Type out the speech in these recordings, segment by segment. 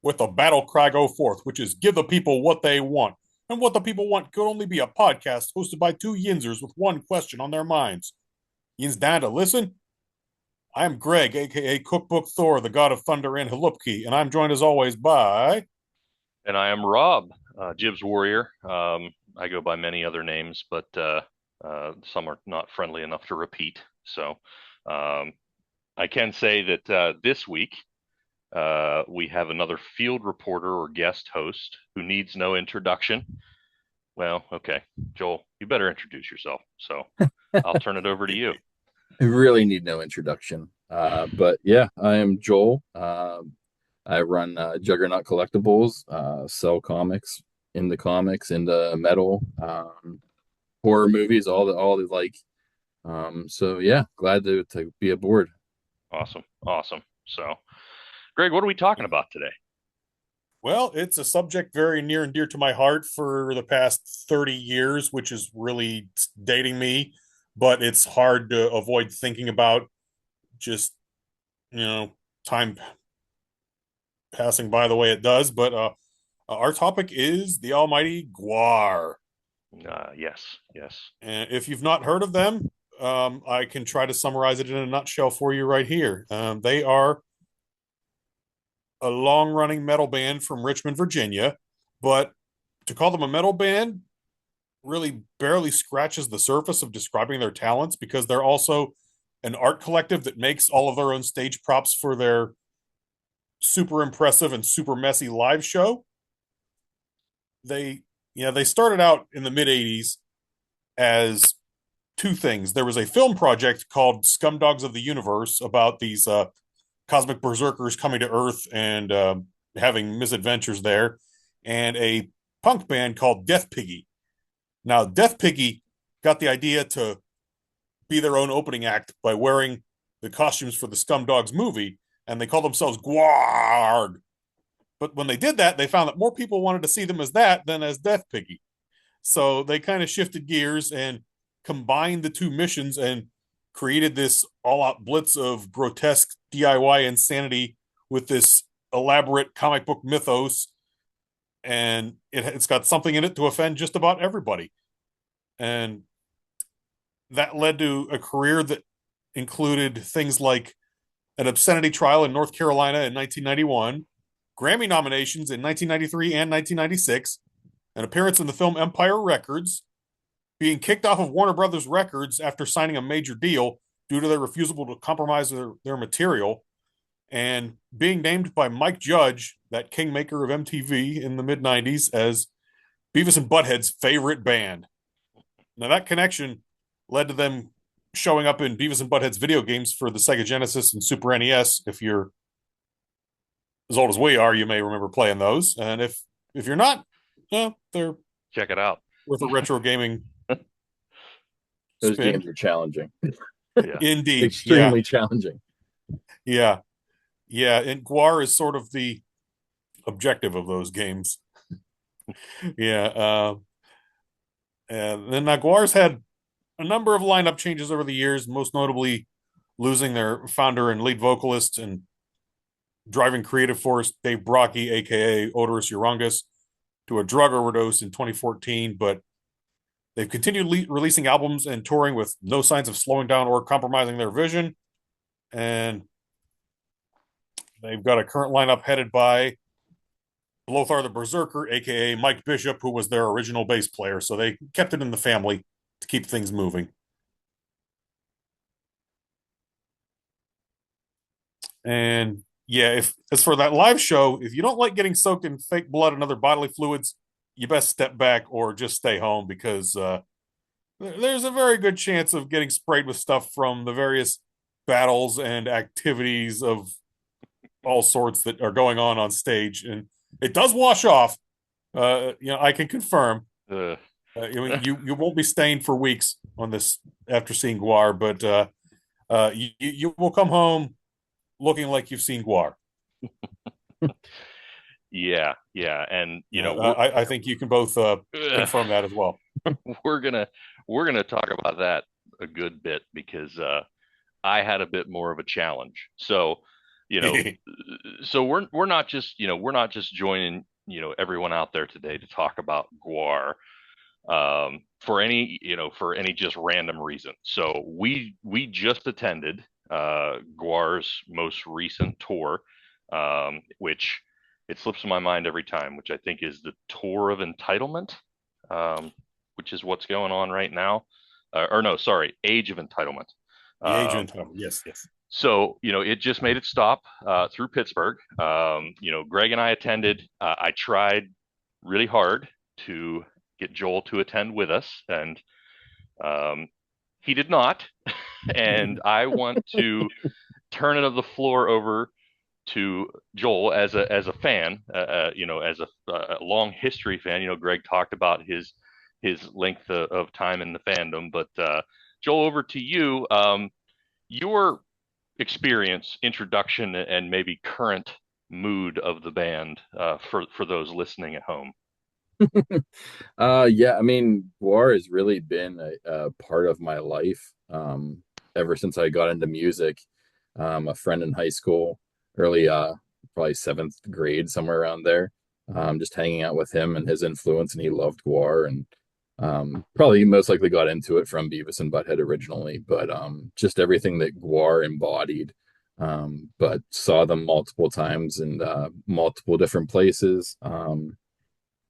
with the battle cry go forth, which is give the people what they want. And what the people want could only be a podcast hosted by two Yinzers with one question on their minds. Yinz Dahn to listen? I am Greg, aka Cookbook Thor, the god of thunder and Halupki, and I'm joined as always by. And I am Rob, Jib's Warrior. I go by many other names, but some are not friendly enough to repeat. So um, I can say that this week we have another field reporter or guest host who needs no introduction. Well, okay, Joel, you better introduce yourself. So I'll turn it over to you. I really need no introduction. But yeah, I am Joel. I run Juggernaut Collectibles, sell comics, into metal, horror movies, all the like. So yeah, glad to be aboard. Awesome, awesome. So, Greg, what are we talking about today? Well, it's a subject very near and dear to my heart for the past 30 years, which is really dating me, but it's hard to avoid thinking about just, you know, time passing by the way it does. But our topic is the almighty GWAR. Yes, yes. And if you've not heard of them, I can try to summarize it in a nutshell for you right here. They are a long running metal band from Richmond, Virginia, but to call them a metal band really barely scratches the surface of describing their talents because they're also an art collective that makes all of their own stage props for their super impressive and super messy live show. They started out in the mid 80s as two things. There was a film project called Scumdogs of the Universe about these cosmic berserkers coming to Earth and having misadventures there, and a punk band called Death Piggy. Now, Death Piggy got the idea to be their own opening act by wearing the costumes for the Scumdogs movie, and they called themselves GWAR. But when they did that, they found that more people wanted to see them as that than as Death Piggy. So they kind of shifted gears and combined the two missions and created this all out blitz of grotesque DIY insanity with this elaborate comic book mythos. And it's got something in it to offend just about everybody. And that led to a career that included things like an obscenity trial in North Carolina in 1991, Grammy nominations in 1993 and 1996, an appearance in the film Empire Records, being kicked off of Warner Brothers Records after signing a major deal due to their refusal to compromise their material, and being named by Mike Judge, that kingmaker of MTV in the mid 90s, as Beavis and Butthead's favorite band. Now, that connection led to them showing up in Beavis and Butthead's video games for the Sega Genesis and Super NES. If you're as old as we are, you may remember playing those. And if you're not, well, they're Check it out. worth a retro gaming Those spin. games are challenging, Yeah. Indeed. Yeah. extremely challenging. Yeah. Yeah. And GWAR is sort of the objective of those games. Yeah. And then GWAR's had a number of lineup changes over the years, most notably losing their founder and lead vocalist and driving creative force Dave Brocky, aka Odorous Urungus, to a drug overdose in 2014. But they've continued releasing albums and touring with no signs of slowing down or compromising their vision. And they've got a current lineup headed by Lothar the Berserker, aka Mike Bishop, who was their original bass player. So they kept it in the family to keep things moving. And yeah, if as for that live show, if you don't like getting soaked in fake blood and other bodily fluids, you best step back or just stay home because there's a very good chance of getting sprayed with stuff from the various battles and activities of all sorts that are going on stage, and it does wash off. I can confirm. Uh, You won't be stained for weeks on this after seeing GWAR, but you will come home looking like you've seen GWAR. yeah, yeah, and I think you can both confirm that as well. we're gonna we're gonna talk about that a good bit because I had a bit more of a challenge. So you know, so we're not just, we're not just joining, everyone out there today to talk about GWAR for any, for any just random reason. So we just attended GWAR's most recent tour, which it slips my mind every time, which I think is the tour of Entitlement, which is what's going on right now. Or no, sorry, Age of Entitlement. The Um, agent. Yes, yes. so, it just made its stop through Pittsburgh. Greg and I attended. I tried really hard to get Joel to attend with us, and um, he did not. And I want to turn it of the floor over to Joel as a fan, as a long history fan. Greg talked about his length of time in the fandom, but Joel, over to you. Your experience, introduction, and maybe current mood of the band for those listening at home. Yeah, I mean, GWAR has really been a part of my life ever since I got into music. A friend in high school, early probably seventh grade, somewhere around there. Just hanging out with him and his influence, and he loved GWAR, and probably most likely got into it from Beavis and Butthead originally, but just everything that GWAR embodied. But saw them multiple times in multiple different places.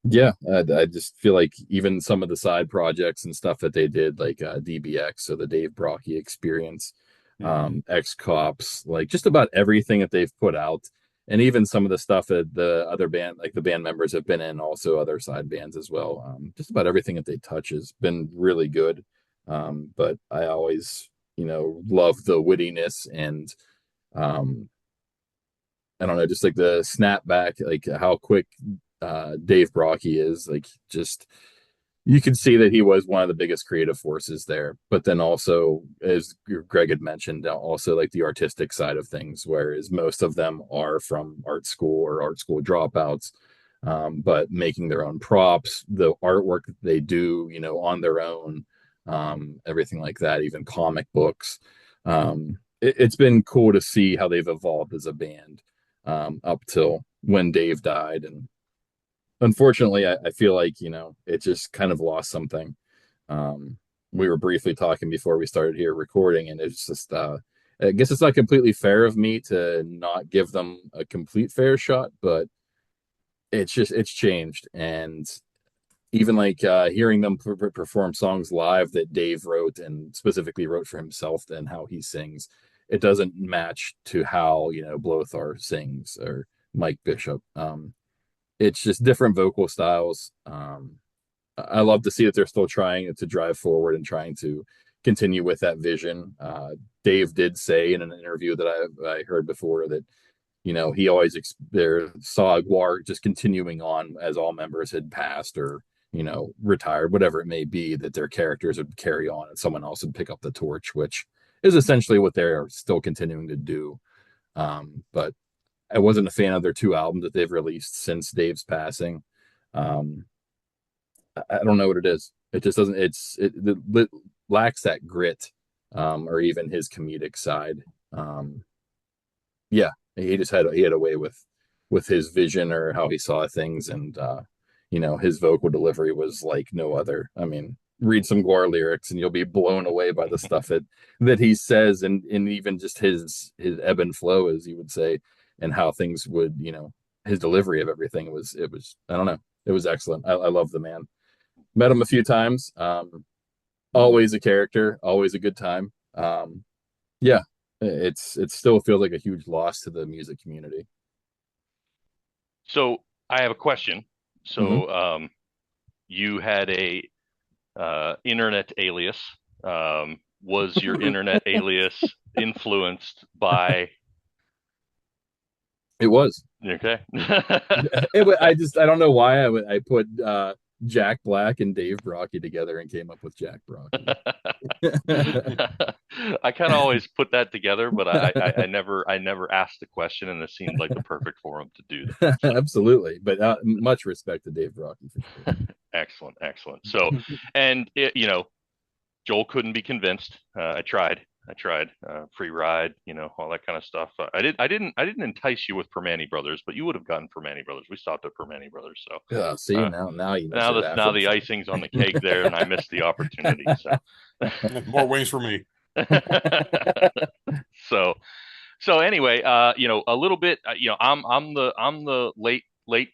Yeah, I just feel like even some of the side projects and stuff that they did, like DBX, or the Dave Brocky Experience, Mhm. X Cops, like just about everything that they've put out, and even some of the stuff that the other band, like the band members, have been in, also other side bands as well. Just about everything that they touch has been really good. But I always, love the wittiness and um, I don't know, just like the snapback, like how quick Dave Brocky is, like just you can see that he was one of the biggest creative forces there. But then also, as Greg had mentioned, also like the artistic side of things, whereas most of them are from art school or art school dropouts, but making their own props, the artwork that they do, on their own, everything like that, even comic books. It's been cool to see how they've evolved as a band up till when Dave died. And unfortunately, I feel like, it just kind of lost something. Um, we were briefly talking before we started here recording, and it's just, I guess it's not completely fair of me to not give them a complete fair shot, but it's changed. And even like hearing them perform songs live that Dave wrote and specifically wrote for himself and how he sings, it doesn't match to how, Blothar sings or Mike Bishop. It's just different vocal styles. I love to see that they're still trying to drive forward and trying to continue with that vision. Dave did say in an interview that I heard before that, he always there saw GWAR just continuing on as all members had passed or, retired, whatever it may be, that their characters would carry on and someone else would pick up the torch, which is essentially what they're still continuing to do. But I wasn't a fan of their two albums that they've released since Dave's passing. Um, I don't know what it is. It just doesn't. It lacks that grit, or even his comedic side. Um, yeah, he had a way with his vision or how he saw things, and his vocal delivery was like no other. I mean, read some GWAR lyrics and you'll be blown away by the stuff that he says, and even just his ebb and flow, as you would say, and how things would, his delivery of everything was I don't know, it was excellent. I love the man. Met him a few times. Always a character, always a good time. Yeah, it still feels like a huge loss to the music community. So I have a question. Hmm. So you had a internet alias. Was your internet alias influenced by? It was. Okay. I don't know why I put Jack Black and Dave Brocky together and came up with Jack Brocky. I kind of always put that together, but I never asked the question, and this seemed like the perfect forum to do that. So Absolutely, but much respect to Dave Brocky for sure. excellent, excellent. So, and Joel couldn't be convinced. I tried. Free Ride, all that kind of stuff. I didn't entice you with Permane Brothers, but you would have gotten Permane Brothers. We stopped at Permane Brothers, so See, uh, now you now mentioned the that now from the some. icing's on the cake there, and I missed the opportunity. So, More wings for me. so anyway, a little bit, I'm the late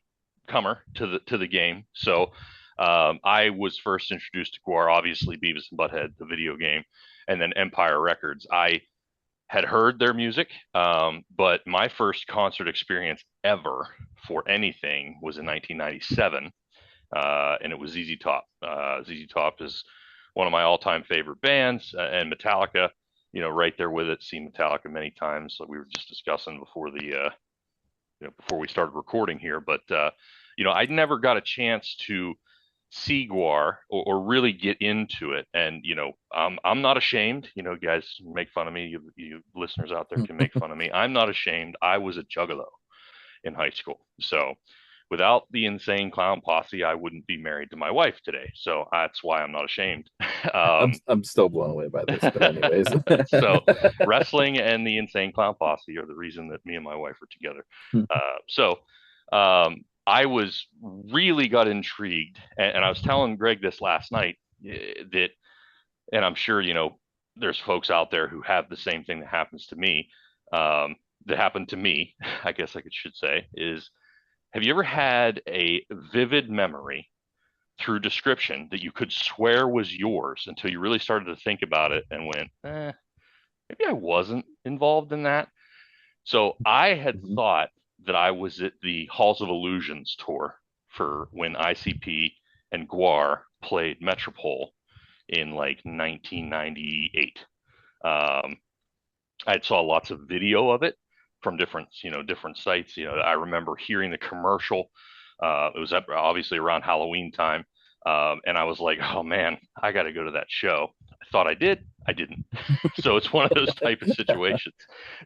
comer to the game. So, I was first introduced to GWAR, obviously Beavis and Butthead, the video game, and then Empire Records. I had heard their music, but my first concert experience ever for anything was in 1997, and it was ZZ Top. ZZ Top is one of my all-time favorite bands, and Metallica, right there with it. Seen Metallica many times, like we were just discussing before we started recording here. But I never got a chance to see GWAR or really get into it. And I'm not ashamed. Guys make fun of me. You listeners out there can make fun of me. I'm not ashamed. I was a juggalo in high school. So without the Insane Clown Posse, I wouldn't be married to my wife today. So that's why I'm not ashamed. I'm still blown away by this, but anyways. So wrestling and the Insane Clown Posse are the reason that me and my wife are together. So I was really got intrigued, and I was telling Greg this last night, that, and I'm sure there's folks out there who have the same thing that happens to me. That happened to me, I guess I should say, is, have you ever had a vivid memory through description that you could swear was yours until you really started to think about it and went, maybe I wasn't involved in that? So I had thought that I was at the Halls of Illusions tour for when ICP and GWAR played Metropole in like 1998. I saw lots of video of it from different sites. I remember hearing the commercial. It was obviously around Halloween time. And I was like, oh man, I got to go to that show. I thought I did. I didn't. So it's one of those type of situations.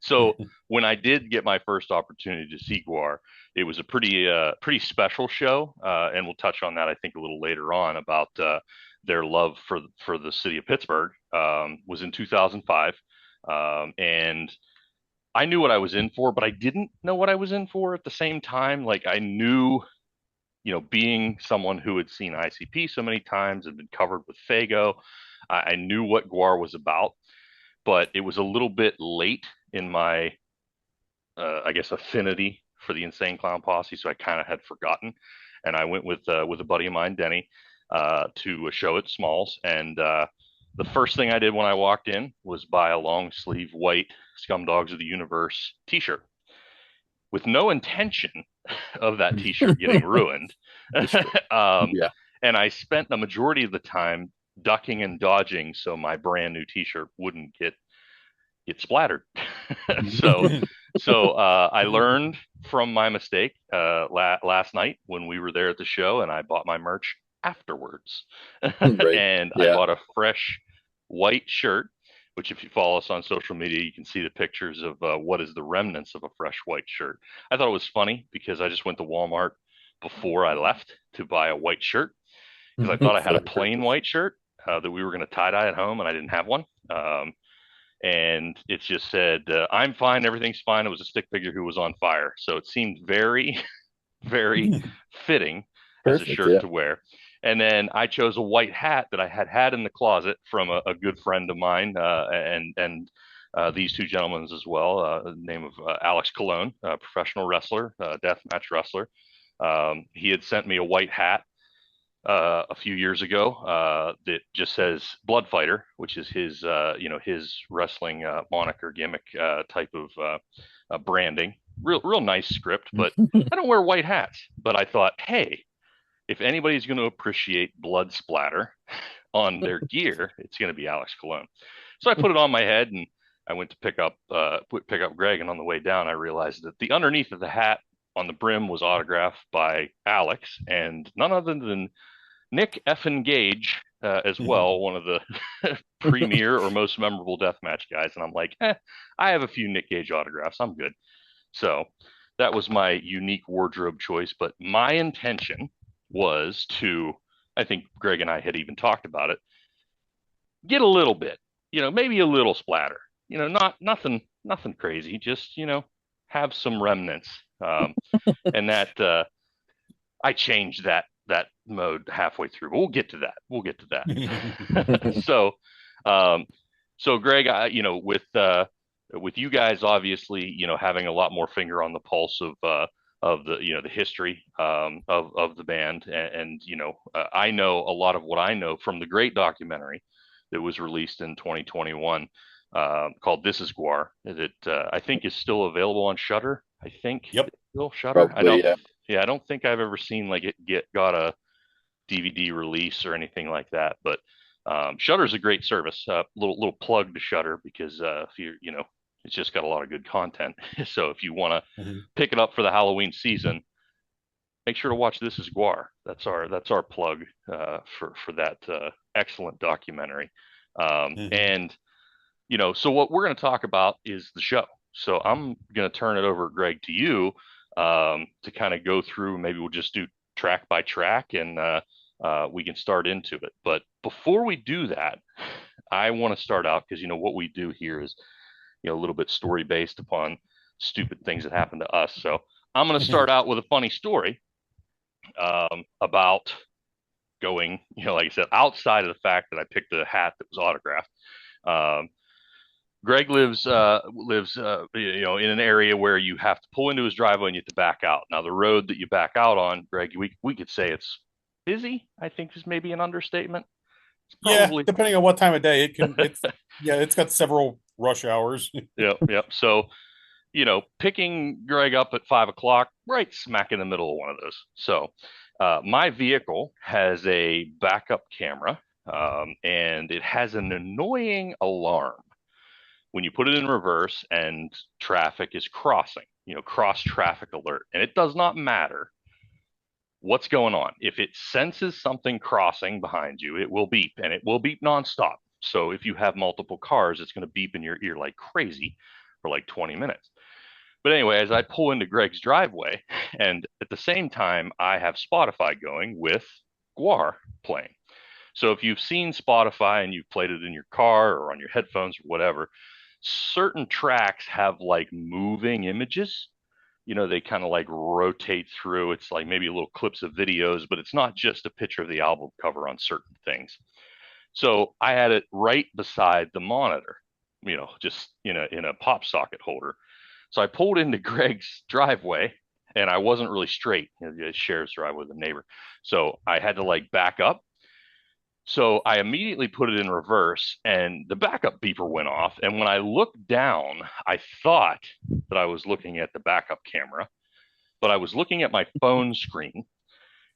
So when I did get my first opportunity to see GWAR, it was a pretty special show. And we'll touch on that, I think, a little later on about their love for the city of Pittsburgh. Was in 2005. And I knew what I was in for, but I didn't know what I was in for at the same time. Like I knew, being someone who had seen ICP so many times and been covered with Fago, I knew what GWAR was about, but it was a little bit late in my, I guess, affinity for the Insane Clown Posse, so I kind of had forgotten. And I went with a buddy of mine, Denny, to a show at Smalls, and the first thing I did when I walked in was buy a long sleeve white Scumdogs of the Universe t-shirt with no intention of that t-shirt getting ruined. Yeah. And I spent the majority of the time ducking and dodging so my brand new t-shirt wouldn't get splattered. So I learned from my mistake last night when we were there at the show, and I bought my merch afterwards. Right. And Yeah. I bought a fresh white shirt, which if you follow us on social media, you can see the pictures of what is the remnants of a fresh white shirt. I thought it was funny because I just went to Walmart before I left to buy a white shirt because I thought I had a plain white shirt that we were going to tie-dye at home, and I didn't have one. And it just said, I'm fine, everything's fine. It was a stick figure who was on fire. So it seemed very, very fitting as a shirt to wear. And then I chose a white hat that I had in the closet from a good friend of mine, and these two gentlemen as well. The name of Alex Colon, a professional wrestler, deathmatch wrestler. He had sent me a white hat a few years ago that just says Blood Fighter, which is his his wrestling moniker gimmick type of branding. Real nice script, but I don't wear white hats. But I thought, hey, if anybody's going to appreciate blood splatter on their gear, it's going to be Alex Colon. So I put it on my head, and I went to pick up Greg, and on the way down, I realized that the underneath of the hat on the brim was autographed by Alex, and none other than Nick Effin Gage as well, one of the premier or most memorable deathmatch guys. And I'm like, I have a few Nick Gage autographs. I'm good. So that was my unique wardrobe choice. But my intention was to, I think Greg and I had even talked about it, get a little bit, maybe a little splatter. Not nothing crazy. Just have some remnants. And that I changed that mode halfway through. But we'll get to that. We'll get to that. So, um, so Greg, with you guys obviously, having a lot more finger on the pulse of the history of the band, and I know a lot of what I know from the great documentary that was released in 2021 called "This Is GWAR" that I think is still available on Shutter. I think Yep. it's still Shutter. I Probably, don't. yeah. Yeah, I don't think I've ever seen like it got a DVD release or anything like that. But Shutter's a great service. Little plug to Shutter because if it's just got a lot of good content. So if you want to Mhm. pick it up for the Halloween season, make sure to watch This Is GWAR. That's our plug for that excellent documentary. Mhm. And so what we're going to talk about is the show. So I'm going to turn it over, Greg, to you to kind of go through. Maybe we'll just do track by track, and we can start into it. But before we do that, I want to start out because what we do here is a little bit story based upon stupid things that happen to us. So I'm going to start out with a funny story about going, like I said, outside of the fact that I picked a hat that was autographed. Um, Greg lives in an area where you have to pull into his driveway and you have to back out. Now the road that you back out on, Greg, we could say it's busy. I think is maybe an understatement. It's Yeah, probably depending on what time of day, it's got several rush hours. yep. So picking Greg up at 5 o'clock, right smack in the middle of one of those. So my vehicle has a backup camera, and it has an annoying alarm when you put it in reverse and traffic is crossing, cross traffic alert. And it does not matter what's going on. If it senses something crossing behind you, it will beep, and it will beep nonstop. So if you have multiple cars, it's going to beep in your ear like crazy for like 20 minutes. But anyway, as I pull into Greg's driveway, and at the same time, I have Spotify going with GWAR playing. So if you've seen Spotify and you've played it in your car or on your headphones or whatever, certain tracks have like moving images. They kind of like rotate through. It's like maybe little clips of videos, but it's not just a picture of the album cover on certain things. So I had it right beside the monitor, just in a pop socket holder. So I pulled into Greg's driveway, and I wasn't really straight. He shares driveway with a neighbor. So I had to like back up. So I immediately put it in reverse, and the backup beeper went off. And when I looked down, I thought that I was looking at the backup camera, but I was looking at my phone screen,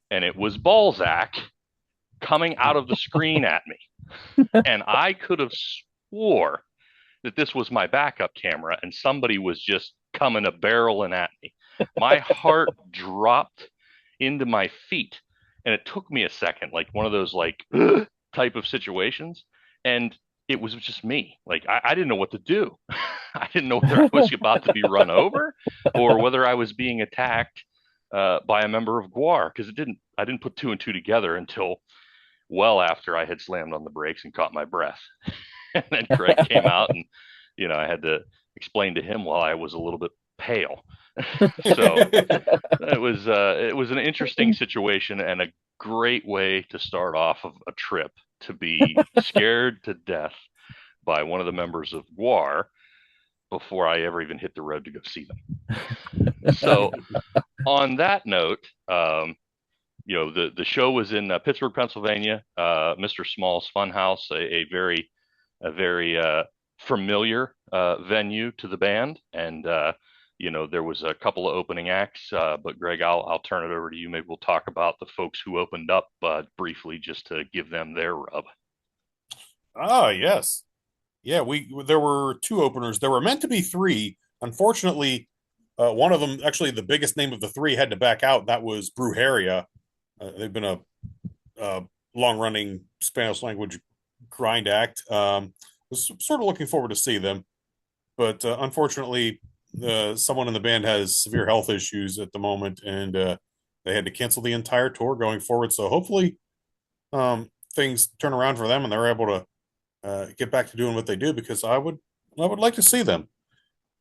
and it was Balzac coming out of the screen at me. And I could have swore that this was my backup camera and somebody was just coming a barreling at me. My heart dropped into my feet, and it took me a second, like one of those like type of situations. And it was just me. Like I didn't know what to do. I didn't know whether I was about to be run over or whether I was being attacked by a member of GWAR, because I didn't put two and two together until well after I had slammed on the brakes and caught my breath. And then Greg came out, and I had to explain to him while I was a little bit pale. So it was an interesting situation and a great way to start off of a trip, to be scared to death by one of the members of GWAR before I ever even hit the road to go see them. So on that note, the show was in Pittsburgh, Pennsylvania, Mr. Small's Funhouse, a very familiar venue to the band, and there was a couple of opening acts. But Greg, I'll turn it over to you. Maybe we'll talk about the folks who opened up briefly, just to give them their rub. Ah, yes. Yeah, we there were two openers. There were meant to be three. Unfortunately, one of them, actually the biggest name of the three, had to back out. That was Brujeria. They've been a long-running Spanish language grind act. Was sort of looking forward to see them, but unfortunately, someone in the band has severe health issues at the moment, and they had to cancel the entire tour going forward. So hopefully, things turn around for them, and they're able to get back to doing what they do, because I would like to see them.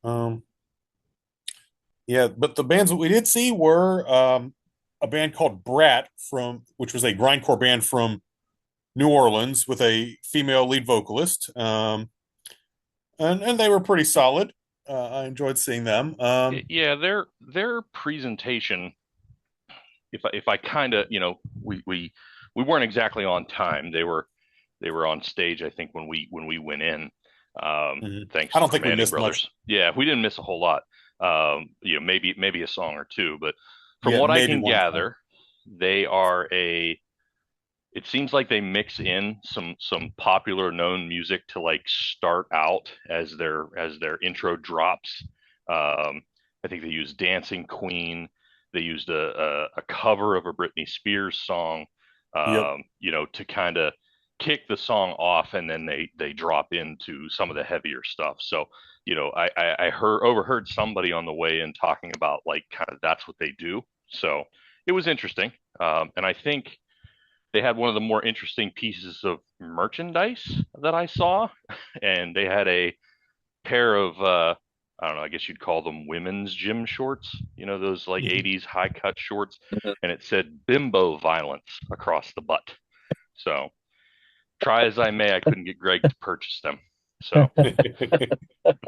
Um, yeah, but the bands that we did see were a band called Brat, from which was a grindcore band from New Orleans with a female lead vocalist, and they were pretty solid. I enjoyed seeing them. Yeah, their presentation, if I kind of, we weren't exactly on time. They were on stage, I think, when we went in. Thanks I to don't the think we Manning missed much. brothers. Yeah, we didn't miss a whole lot. Maybe a song or two, but from Yeah, what I maybe can one song. gather, they are a it seems like they mix in some popular known music to like start out as their intro drops. I think they used Dancing Queen. They used a cover of a Britney Spears song, Yep. to kind of kick the song off, and then they drop into some of the heavier stuff. So, I heard overheard somebody on the way in talking about like kind of that's what they do. So it was interesting, and I think they had one of the more interesting pieces of merchandise that I saw, and they had a pair of I don't know, I guess you'd call them women's gym shorts, those like Mhm. 80s high cut shorts, and it said bimbo violence across the butt. So try as I may, I couldn't get Greg to purchase them. So, but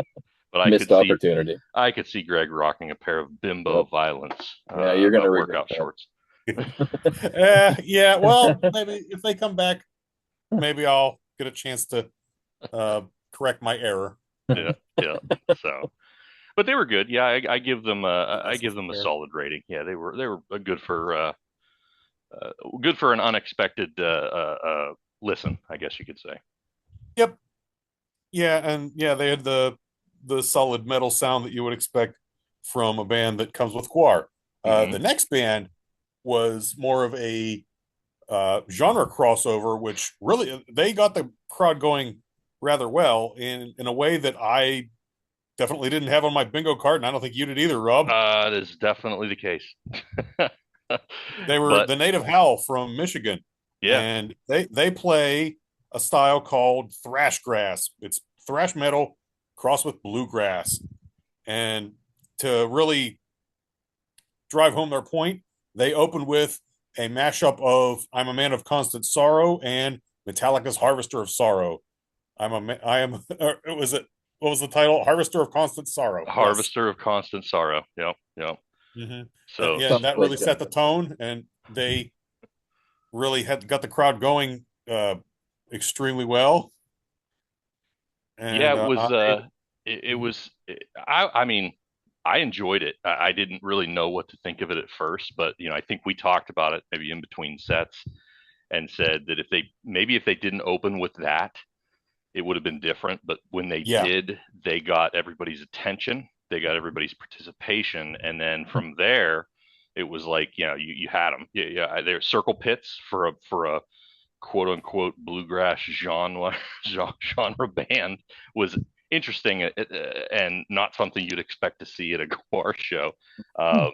I Missed could see opportunity. I could see Greg rocking a pair of bimbo Yep. violence Yeah, you're gonna regret workout shorts. Yeah, well, maybe if they come back, maybe I'll get a chance to uh, correct my error. Yeah, yeah. So, but they were good. Yeah, I give them I That's give them a fair. solid rating. Yeah, they were good for an unexpected listen, I guess you could say. Yep. Yeah, and yeah, they had the solid metal sound that you would expect from a band that comes with GWAR. Hmm. The next band was more of a genre crossover, which really they got the crowd going rather well in a way that I definitely didn't have on my bingo card, and I don't think you did either, Rob. That is definitely the case. They were But the Native Howl from Michigan, yeah, and they play a style called thrash grass. It's thrash metal crossed with bluegrass, and to really drive home their point, they open with a mashup of "I'm a Man of Constant Sorrow" and Metallica's "Harvester of Sorrow." I am. It was it. What was the title? "Harvester of Constant Sorrow." Yes. Harvester of Constant Sorrow. Yep, yep. Mm-hmm. So Yeah, and Sounds that like really set the tone, and they really had got the crowd going extremely well. yeah, And it was I it was I mean, I enjoyed it. I didn't really know what to think of it at first, but I think we talked about it maybe in between sets and said that if they didn't open with that, it would have been different. But when they yeah, did, they got everybody's attention, they got everybody's participation, and then from there, it was like you had them. Yeah, yeah. They're circle pits for a quote unquote bluegrass genre band was interesting, and not something you'd expect to see at a GWAR show. Um,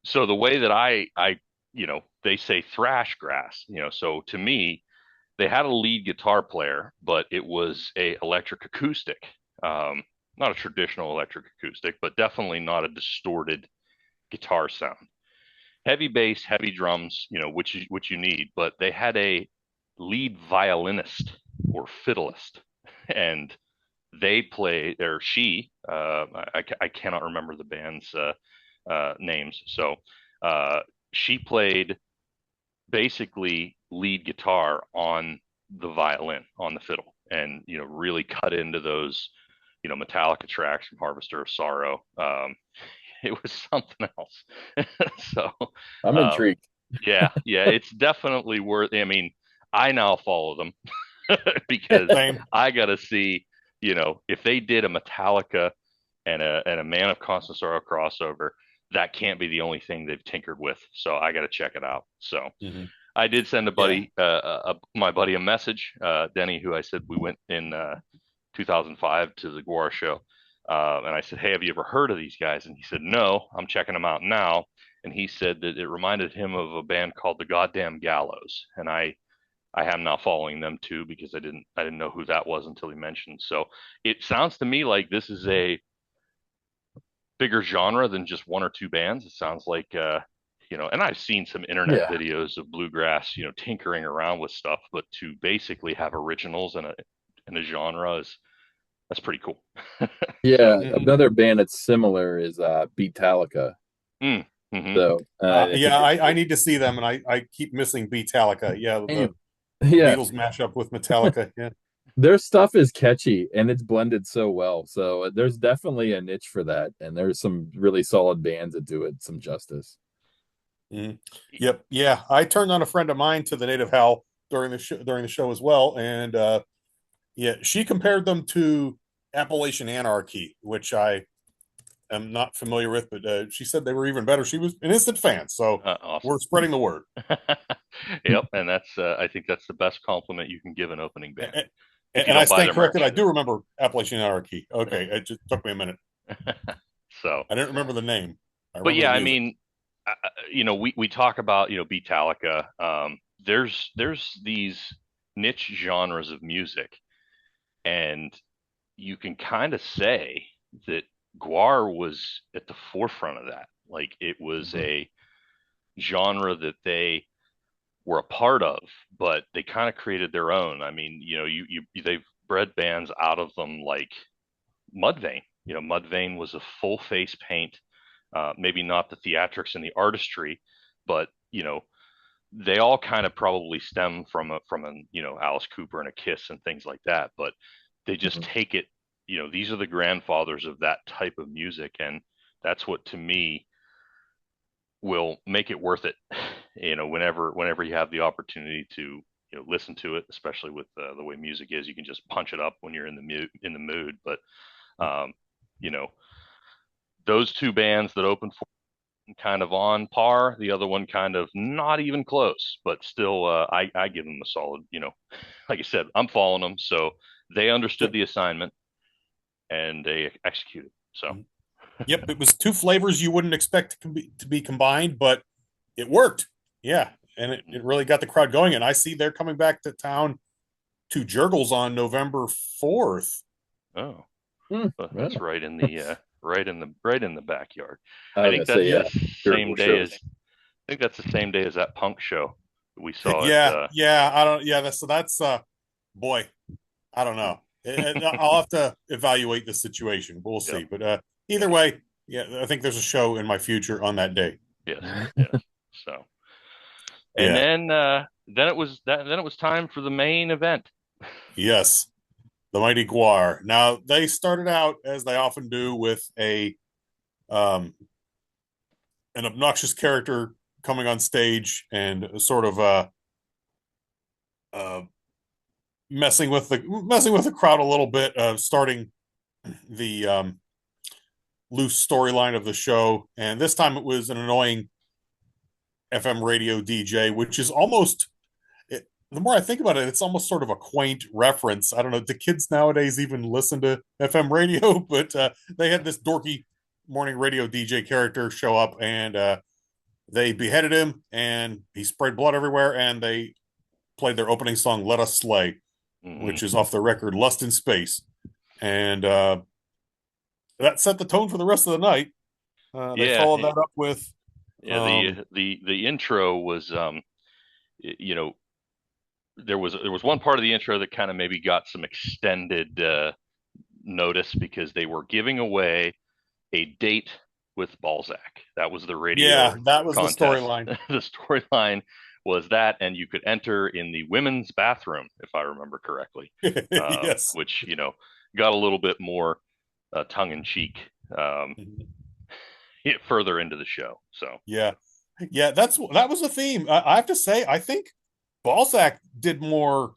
so the way that they say thrash grass, so to me, they had a lead guitar player, but it was a electric acoustic, um, not a traditional electric acoustic, but definitely not a distorted guitar sound. Heavy bass, heavy drums, which you need, but they had a lead violinist or fiddleist, and they play or she I cannot remember the band's names. So uh, she played basically lead guitar on the violin, on the fiddle, and really cut into those Metallica tracks from Harvester of Sorrow. It was something else. So I'm uh, intrigued. yeah, yeah, it's definitely worth. I mean, I now follow them because same. I got to see, if they did a Metallica and a Man of Constant Sorrow crossover, that can't be the only thing they've tinkered with. So I got to check it out. So Mm-hmm. I did send Yeah. my buddy a message, Denny, who I said we went in 2005 to the GWAR show. And I said, "Hey, have you ever heard of these guys?" And he said, "No, I'm checking them out now." And he said that it reminded him of a band called the Goddamn Gallows. And I I am now following them too because I didn't know who that was until he mentioned. So it sounds to me like this is a bigger genre than just one or two bands. It sounds like and I've seen some internet Yeah. videos of bluegrass, tinkering around with stuff, but to basically have originals in a genre is that's pretty cool. So, Yeah. Another band that's similar is Beatallica. mm, hmm So I think Yeah, I need to see them, and I keep missing Beatallica. Yeah, and, the yeah, Beatles mash up with Metallica. Yeah. their stuff is catchy and it's blended so well. So there's definitely a niche for that, and there's some really solid bands that do it some justice. Mhm. Yep. Yeah, I turned on a friend of mine to the Native Howl during the show as well, and yeah, she compared them to Appalachian Anarchy, which I am not familiar with, but she said they were even better. She was an instant fan, so we're awesome. spreading the word. Yep, and that's I think that's the best compliment you can give an opening band And, if you I don't buy stand their corrected. merch. I do remember Appalachian Anarchy. Okay, it just took me a minute. So, I didn't remember the name. I but remember the yeah, I music. mean, we talk about Beatallica. There's these niche genres of music, and you can kind of say that GWAR was at the forefront of that. Like it was Mhm. a genre that they were a part of, but they kind of created their own. I mean, they've bred bands out of them like Mudvayne. Mudvayne was a full face paint, maybe not the theatrics and the artistry, but they all kind of probably stem from Alice Cooper and a Kiss and things like that, but they just Mhm. take it. These are the grandfathers of that type of music, and that's what to me will make it worth it. Whenever you have the opportunity to listen to it, especially with the way music is, you can just punch it up when you're in the mood. But um, you know, those two bands that opened for kind of on par, the other one kind of not even close, but still, I give them a solid. Like I said, I'm following them, so they understood the assignment and they executed. So Yep, it was two flavors you wouldn't expect to be combined, but it worked. Yeah, and it really got the crowd going. And I see they're coming back to town to Jurgles on November 4th. oh, Mm, that's well, right in the backyard. I I was gonna think say, that's yeah, the same Jurgle day shows. as I think that's the same day as that punk show we saw at. Yeah, yeah, I don't. Yeah, that's boy, I don't know. I'll have to evaluate the situation, but we'll Yeah, see. But either yeah, way, yeah, I think there's a show in my future on that day. yes, yes. So, and Yeah, then it was time for the main event. yes, the mighty GWAR. Now they started out as they often do with a um an obnoxious character coming on stage and sort of uh messing with the crowd a little bit, starting the loose storyline of the show. And this time it was an annoying FM radio DJ, which is almost the more I think about it, it's almost sort of a quaint reference. I don't know, do kids nowadays even listen to FM radio? But they had this dorky morning radio DJ character show up, and they beheaded him, and he sprayed blood everywhere, and they played their opening song, Let Us Slay, Hmm which is off the record Lust in Space. And that set the tone for the rest of the night. They Yeah, followed that up with, yeah. The um, the the intro was you know there was one part of the intro that kind of maybe got some extended notice because they were giving away a date with Balzac. That was the yeah, radio that was the contest. storyline. The storyline was that, and you could enter in the women's bathroom, if I remember correctly, Yes. which got a little bit more tongue in cheek further into the show. So Yeah. Yeah, that was a theme. I have to say, I think Balzac did more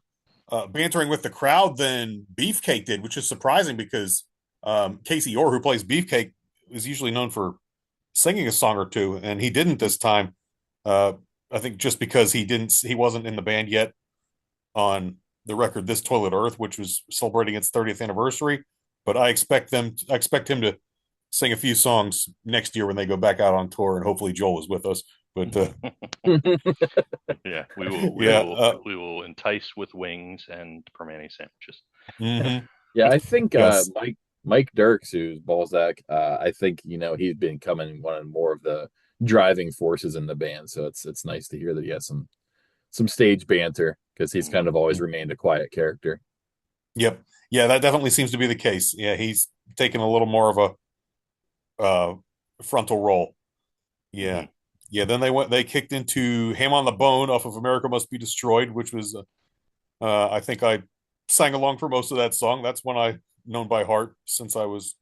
bantering with the crowd than Beefcake did, which is surprising because Casey Orr, who plays Beefcake, is usually known for singing a song or two, and he didn't this time. Uh, I think just because he wasn't in the band yet on the record "This Toilet Earth," which was celebrating its 30th anniversary. But I expect him to sing a few songs next year when they go back out on tour, and hopefully Joel is with us. But Yeah, yeah, we will entice with wings and permane sandwiches. mhm. Yeah, I think Yes. Mike Dirks, who's Balzac, I think he's been becoming one of more of the driving forces in the band. So it's nice to hear that he has some stage banter because he's kind of always remained a quiet character. Yep. Yeah, that definitely seems to be the case. Yeah, he's taken a little more of a frontal role. Hmm. Yeah. Yeah, then they kicked into Ham on the Bone off of America Must Be Destroyed, which was I think I sang along for most of that song. That's one I known by heart since I was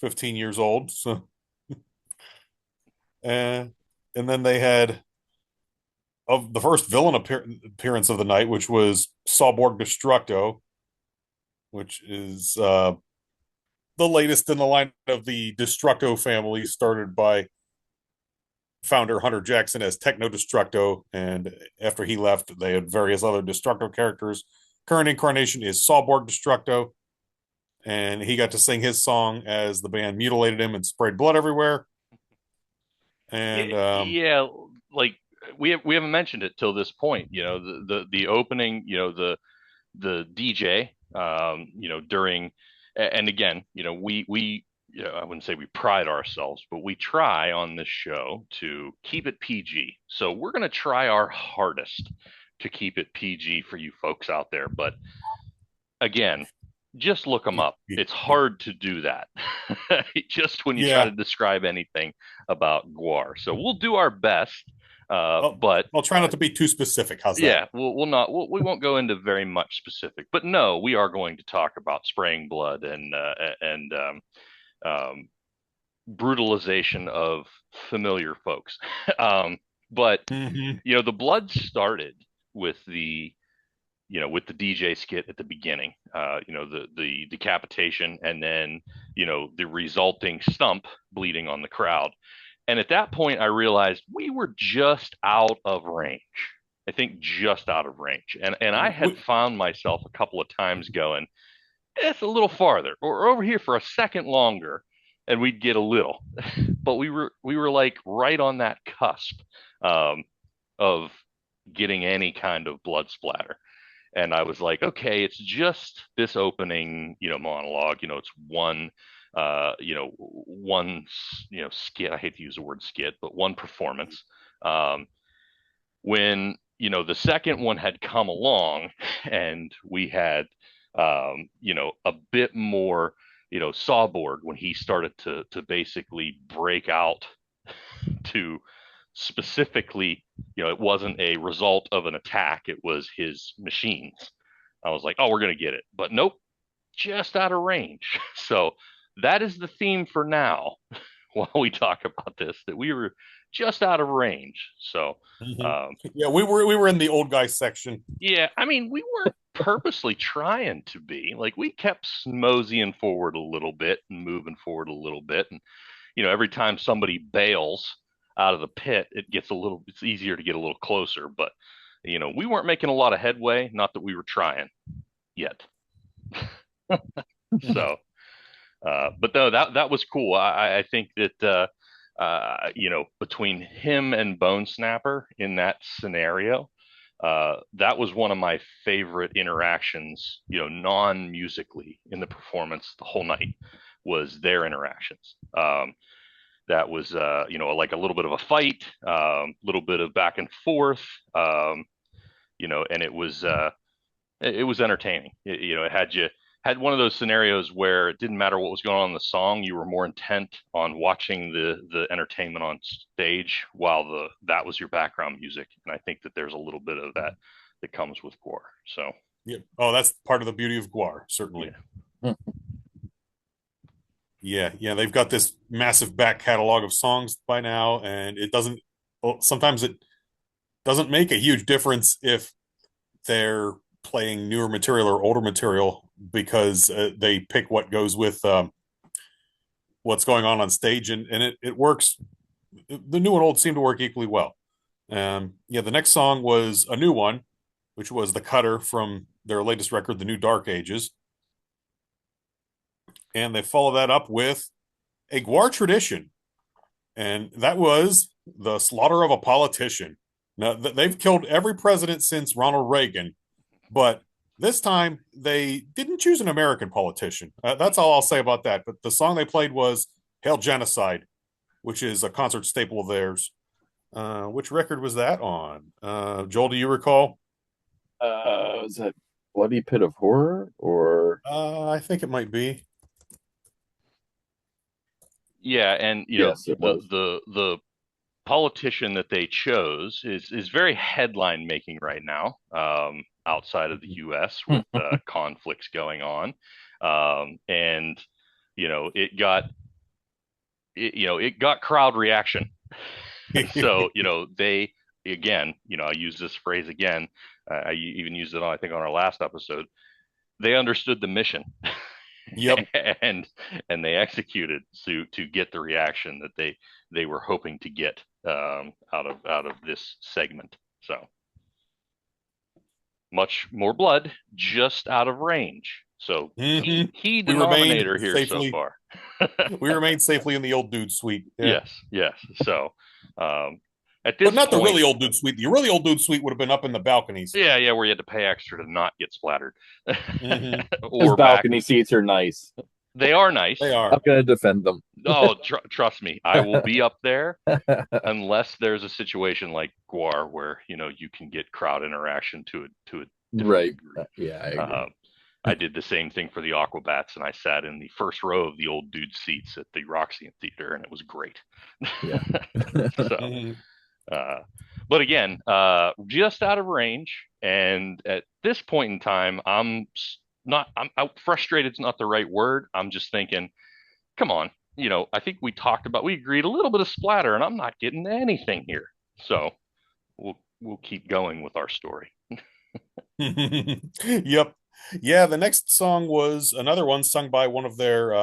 15 years old. So and and then they had of the first villain appearance of the night, which was Sawborg Destructo, which is the latest in the line of the Destructo family, started by founder Hunter Jackson as Techno Destructo, and after he left, they had various other Destructo characters. Current incarnation is Sawborg Destructo, and he got to sing his song as the band mutilated him and sprayed blood everywhere. Yeah, And yeah, like we haven't mentioned it till this point. The opening, the DJ, during, and again, we I wouldn't say we pride ourselves, but we try on this show to keep it PG. So we're going to try our hardest to keep it PG for you folks out there. But again, just look them up. It's hard to do that just when you try to yeah, describe anything about GWAR. So we'll do our best. I'll, But I'll try not to be too specific. How's that? yeah, we'll not we won't go into very much specific, but no, we are going to talk about spraying blood and um, brutalization of familiar folks. But Mm-hmm. the blood started with the DJ skit at the beginning. The decapitation, and then the resulting stump bleeding on the crowd. And at that point, I realized we were just out of range. I think just out of range. And I had found myself a couple of times going, it's a little farther or over here for a second longer, and we'd get a little. But we were like right on that cusp um, of getting any kind of blood splatter. And I was like, okay, it's just this opening, monologue. It's one skit. I hate to use the word skit, but one performance. Um, when the second one had come along, and we had a bit more Sawborg, when he started to basically break out to specifically, it wasn't a result of an attack, it was his machines. I was like, oh, we're going to get it. But nope, just out of range. So that is the theme for now while we talk about this, that we were just out of range. So, Mm-hmm. um, Yeah, we were in the old guy section. yeah, I mean, we weren't purposely trying to be. Like, we kept moseying forward a little bit and moving forward a little bit. And every time somebody bails out of the pit, it's easier to get a little closer. But, we weren't making a lot of headway. Not that we were trying yet. So, but no, that was cool. I think that, between him and Bone Snapper in that scenario, that was one of my favorite interactions, non-musically in the performance the whole night, was their interactions. That was like a little bit of a fight, little bit of back and forth, and it was entertaining. It had one of those scenarios where it didn't matter what was going on in the song, you were more intent on watching the entertainment on stage while that was your background music. And I think that there's a little bit of that comes with GWAR. So Yeah. Oh, that's part of the beauty of GWAR, certainly. yeah. Yeah, yeah, they've got this massive back catalog of songs by now, and sometimes it doesn't make a huge difference if they're playing newer material or older material, because they pick what goes with what's going on stage, and it works. The new and old seem to work equally well. Yeah, the next song was a new one, which was The Cutter from their latest record, The New Dark Ages. And they follow that up with a GWAR tradition, and that was the slaughter of a politician. Now, they've killed every president since Ronald Reagan, but this time they didn't choose an American politician. That's all I'll say about that. But the song they played was Hail Genocide, which is a concert staple of theirs. Which record was that on? Joel, do you recall? Was that Bloody Pit of Horror or? I think it might be. Yeah, and Yes, it was. the politician that they chose is very headline making right now, outside of the U.S. with conflicts going on, and it got crowd reaction. So they again, I use this phrase again. I even used it on, I think, on our last episode. They understood the mission. Yep. and they executed to get the reaction that they were hoping to get, out of this segment. So much more blood, just out of range. So key denominator here so far. We remained safely in the old dude suite. Yeah. Yes. So at this but not point, the really old dude suite. The really old dude suite would have been up in the balconies. Yeah, where you had to pay extra to not get splattered. Or balcony seats are nice. They are nice. They are. I'm going to defend them. Oh, trust me, I will be up there unless there's a situation like GWAR where you can get crowd interaction to a right. degree. Yeah, I agree. I did the same thing for the Aquabats, and I sat in the first row of the old dude seats at the Roxy Theater, and it was great. Yeah. So, but again, just out of range, and at this point in time, I'm frustrated. It's not the right word. I'm just thinking, come on, I think we agreed a little bit of splatter, and I'm not getting anything here. So we'll keep going with our story. Yep. Yeah, the next song was another one sung by one of their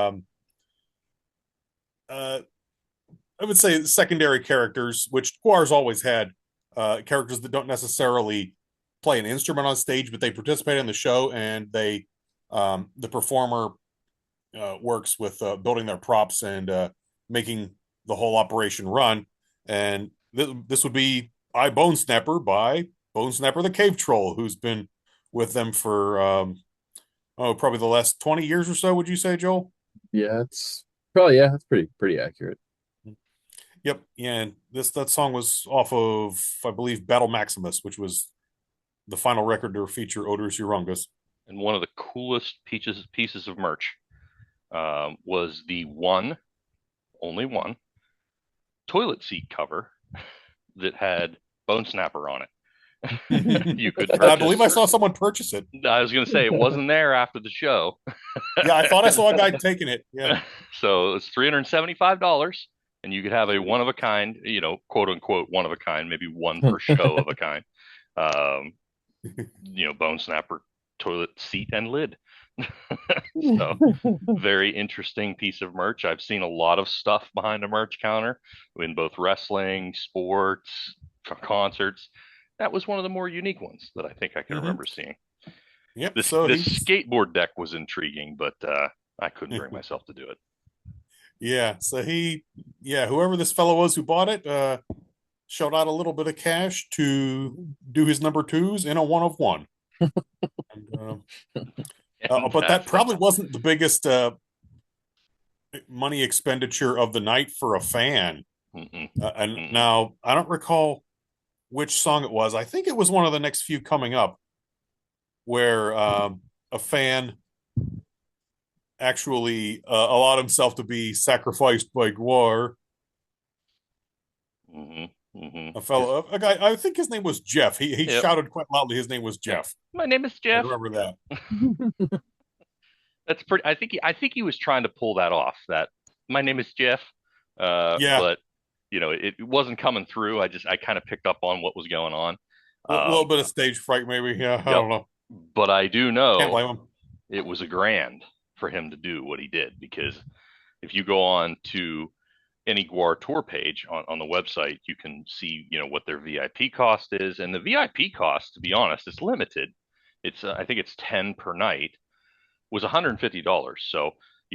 I would say secondary characters, which GWAR's always had, characters that don't necessarily play an instrument on stage, but they participate in the show, and the performer works with building their props and making the whole operation run. And this would be I Bone Snapper by Bone Snapper the Cave Troll, who's been with them for probably the last 20 years or so, would you say, Joel? Yeah, it's probably, yeah, that's pretty accurate. Yep. Yeah, and that song was off of, I believe, Battle Maximus, which was the final record to feature Odorous Urungus. And one of the coolest pieces of merch was the only one toilet seat cover that had Bone Snapper on it. You could purchase. I believe I saw someone purchase it. I was going to say it wasn't there after the show. Yeah, I thought I saw a guy taking it. Yeah. So it's $375, and you could have a one of a kind, quote unquote one of a kind, maybe one per show of a kind. Bone Snapper toilet seat and lid. So very interesting piece of merch. I've seen a lot of stuff behind a merch counter in both wrestling, sports, concerts. That was one of the more unique ones that I think I can remember seeing. Yep. This skateboard deck was intriguing, but I couldn't bring myself to do it. Yeah. So whoever this fellow was who bought it, shelled out a little bit of cash to do his number twos in a one of one. But that probably wasn't the biggest money expenditure of the night for a fan. Now, I don't recall which song it was. I think it was one of the next few coming up where a fan actually allowed himself to be sacrificed by GWAR. A guy, I think his name was Jeff. He shouted quite loudly his name was Jeff. My name is Jeff. I remember that. That's pretty. I think he was trying to pull that off. That my name is Jeff. But it wasn't coming through. I kind of picked up on what was going on. A little bit of stage fright, maybe. Yeah, I don't know. But I do know Can't blame him. It was a grand for him to do what he did, because if you go on to any GWAR tour page on the website, you can see what their VIP cost is, and the VIP cost, to be honest, is limited. It's I think it's 10 per night, was $150. So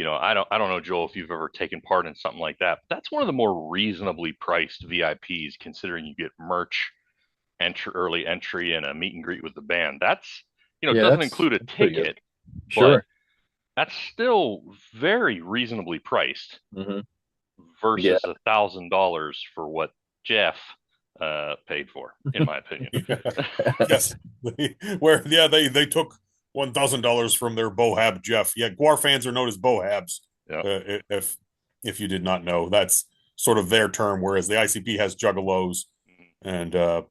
I don't know, Joel, if you've ever taken part in something like that. But that's one of the more reasonably priced VIPs, considering you get merch, early entry, and a meet and greet with the band. It Yeah, doesn't include a that's pretty good. ticket, but Sure. that's still very reasonably priced Hmm. Yeah. versus $1,000 for what Jeff paid for, in my opinion. Yes. Where yeah, they took $1,000 from their Bohab Jeff. Yeah, GWAR fans are known as Bohabs. Yeah. If you did not know, that's sort of their term, whereas the ICP has juggalos and uh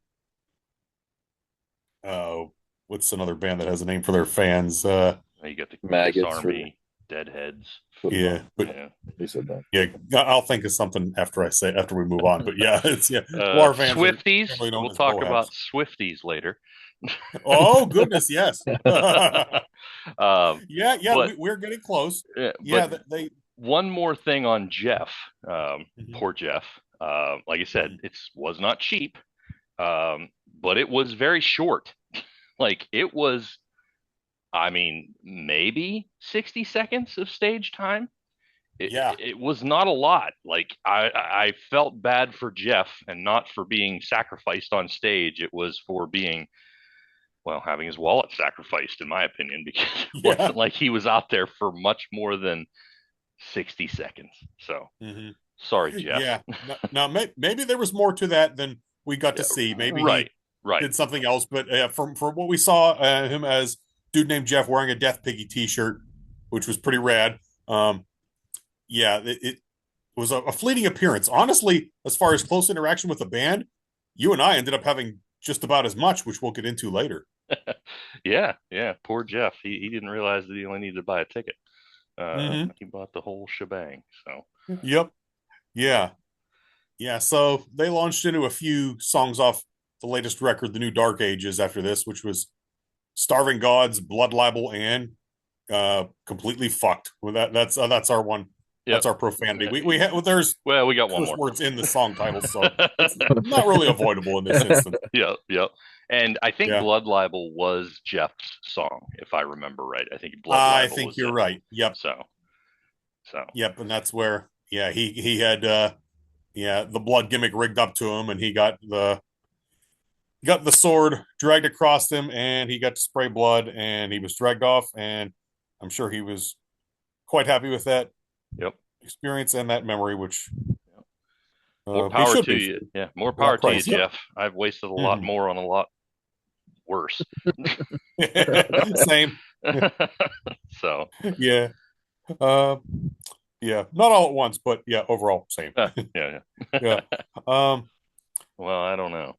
what's another band that has a name for their fans? You got the Kiss Maggots for Army, Deadheads. Yeah, but Yeah. they said that. yeah, I'll think of something after we move on. But yeah, it's yeah, GWAR fans are Swifties. generally known We'll as talk about Bohabs. Swifties later. Oh goodness, yes. um, Yeah, but we're getting close. but Yeah, they one more thing on Jeff. Mhm. Poor Jeff. Like I said, it was not cheap, but it was very short. Like it was, I mean, maybe 60 seconds of stage time. It, Yeah, it was not a lot. Like I felt bad for Jeff and not for being sacrificed on stage. It was for being, well, having his wallet sacrificed, in my opinion, because it yeah. wasn't like he was out there for much more than 60 seconds. So Hmm. sorry, Jeff. Yeah. Now, maybe there was more to that than we got Yeah, to see. Maybe right, he right. did something else, but from what we saw, him as dude named Jeff wearing a Death Piggy T-shirt, which was pretty rad. Um, yeah, it was a fleeting appearance. Honestly, as far as close interaction with the band, you and I ended up having just about as much, which we'll get into later. Yeah, yeah. Poor Jeff. He didn't realize that he only needed to buy a ticket. Hmm. He bought the whole shebang. So Yep. Yeah. Yeah. So they launched into a few songs off the latest record, The New Dark Ages, after this, which was Starving Gods, Blood Libel, and Completely Fucked. Well, that's our one. yep. That's our profanity. We have there's Well, we got one curse more. words in the song title, so it's not really avoidable in this instance. Yep, yep. And I think Yeah, Blood Libel was Jeff's song, if I remember right. I think Blood I Libel think was you're it. right. Yep, So yep, and that's where he had the blood gimmick rigged up to him, and he got the sword dragged across him, and he got to spray blood, and he was dragged off, and I'm sure he was quite happy with that yep. experience and that memory, which More he power should to be you. Yeah, more for that power to you, price. Yep. Jeff. I've wasted a lot Mhm. more on a lot worse. Same. So, Yeah. Uh, yeah. Not all at once, but yeah, overall, same. yeah, Yeah. yeah. Um, Well, I don't know.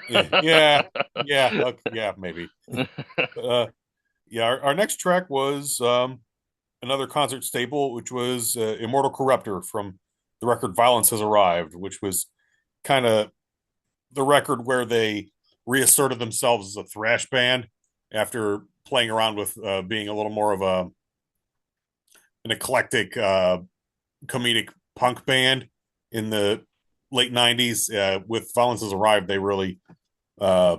yeah. Yeah. Okay, yeah, maybe. Uh, yeah. Our next track was another concert staple, which was Immortal Corruptor from the record Violence Has Arrived, which was kind of the record where they reasserted themselves as a thrash band after playing around with being a little more of an eclectic comedic punk band in the late 90s. With Violence Has Arrived, they really uh,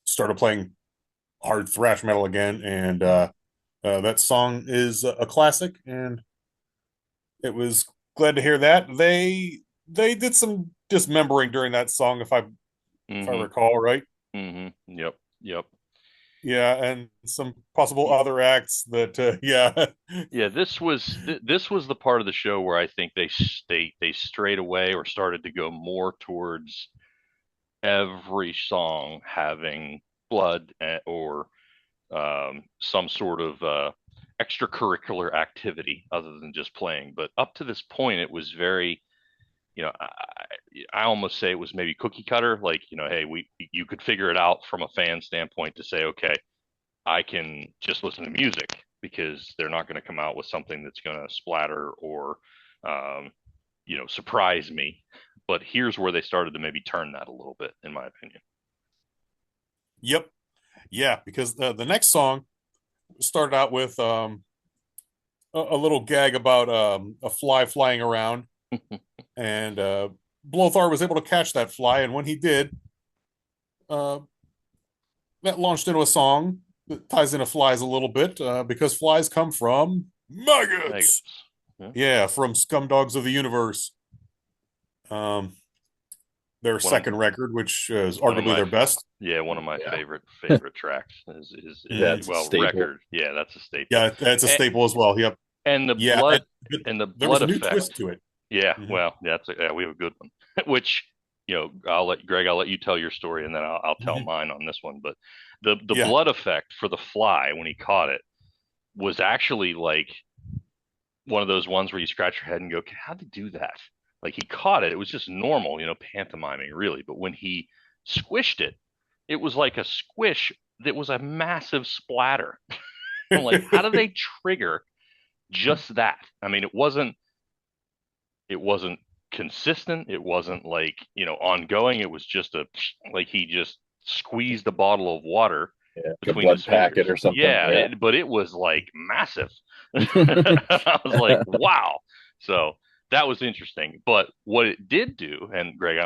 started playing hard thrash metal again, and that song is a classic, and it was glad to hear that. They did some dismembering during that song, if I hmm recall right. Yep. Yep. Yeah, and some possible other acts that yeah. Yeah, this was the part of the show where I think they strayed away or started to go more towards every song having blood or some sort of extracurricular activity other than just playing. But up to this point, it was very, I almost say it was maybe cookie cutter. Like, hey, you could figure it out from a fan standpoint to say, okay, I can just listen to music because they're not going to come out with something that's going to splatter or, um, surprise me. But here's where they started to maybe turn that a little bit, in my opinion. Yep. Yeah, because the next song started out with a little gag about a fly flying around, and Blothar was able to catch that fly, and when he did, uh, that launched into a song that ties into flies a little bit because flies come from Maggots. Maggots. Yeah. Yeah, from Scumdogs of the Universe. Um, their One of second record, which is one of arguably my their best. yeah, one of my Yeah. favorite tracks is Mhm. That's a well, staple. record. Yeah, that's a staple. Yeah, that's a And, staple as well. Yep. and the Yeah, blood but and the there was blood a new twist effect. to it. Yeah, Mhm. well, yeah, we have a good one. Which, I'll let you tell your story and then I'll tell Mhm. mine on this one. But the Yeah. blood effect for the fly when he caught it was actually like one of those ones where you scratch your head and go, how'd he do that? Like he caught it. It was just normal, pantomiming really. But when he squished it, it was like a squish that was a massive splatter. I'm like, how do they trigger just that? I mean, it wasn't consistent. It wasn't like, ongoing. It was just like he just squeezed a bottle of water Yeah, like a between his blood packet fingers. or something. Yeah, Yeah. but it was like massive. I was like, wow. So that was interesting. But what it did do, and Greg,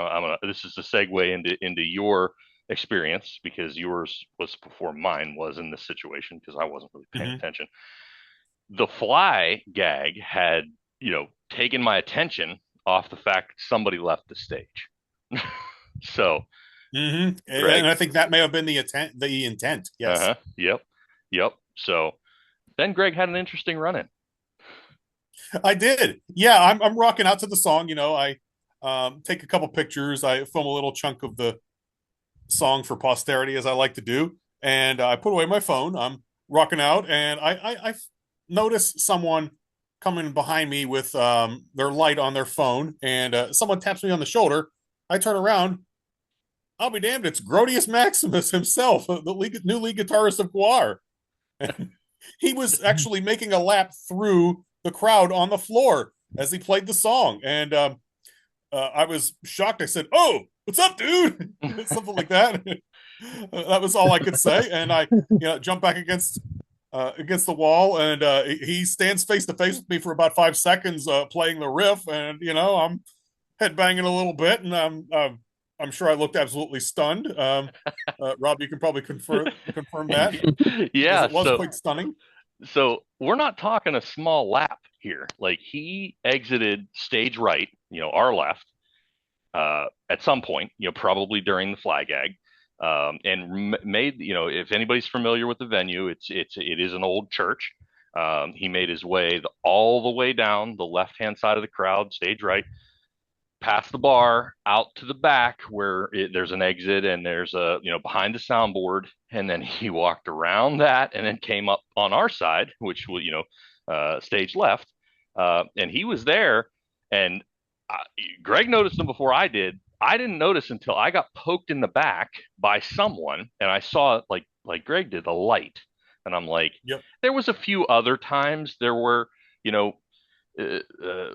this is a segue into your experience because yours was before mine was in this situation because I wasn't really paying Mhm. attention. The fly gag had, taken my attention off the fact that somebody left the stage. So, And Greg, I think that may have been the intent. The intent. Yes, yep, yep. So then Greg had an interesting run in. I did. Yeah, I'm rocking out to the song. I take a couple pictures. I film a little chunk of the song for posterity, as I like to do, and I put away my phone. I'm rocking out, and I notice someone coming behind me with their light on their phone, and someone taps me on the shoulder. I turn around. I'll be damned! It's Grodius Maximus himself, the new lead guitarist of GWAR. And he was actually making a lap through the crowd on the floor as he played the song, and I was shocked. I said, "Oh, what's up, dude?" Something like that. That was all I could say, and I, jumped back against the wall, and he stands face to face with me for about 5 seconds, playing the riff, and I'm headbanging a little bit, and I'm sure I looked absolutely stunned. Rob, you can probably confirm that because Yeah, it was so quite stunning. so we're not talking a small lap here. Like he exited stage right, our left, at some point, probably during the fly gag, and made, if anybody's familiar with the venue, it is an old church. He made his way all the way down the left hand side of the crowd, stage right, past the bar, out to the back where there's an exit and there's behind the soundboard, and then he walked around that and then came up on our side, which was stage left, and he was there, and uh, Greg noticed him before I did. I didn't notice until I got poked in the back by someone, and I saw it like Greg did, the light, and I'm like, Yep. there was a few other times there were, you know,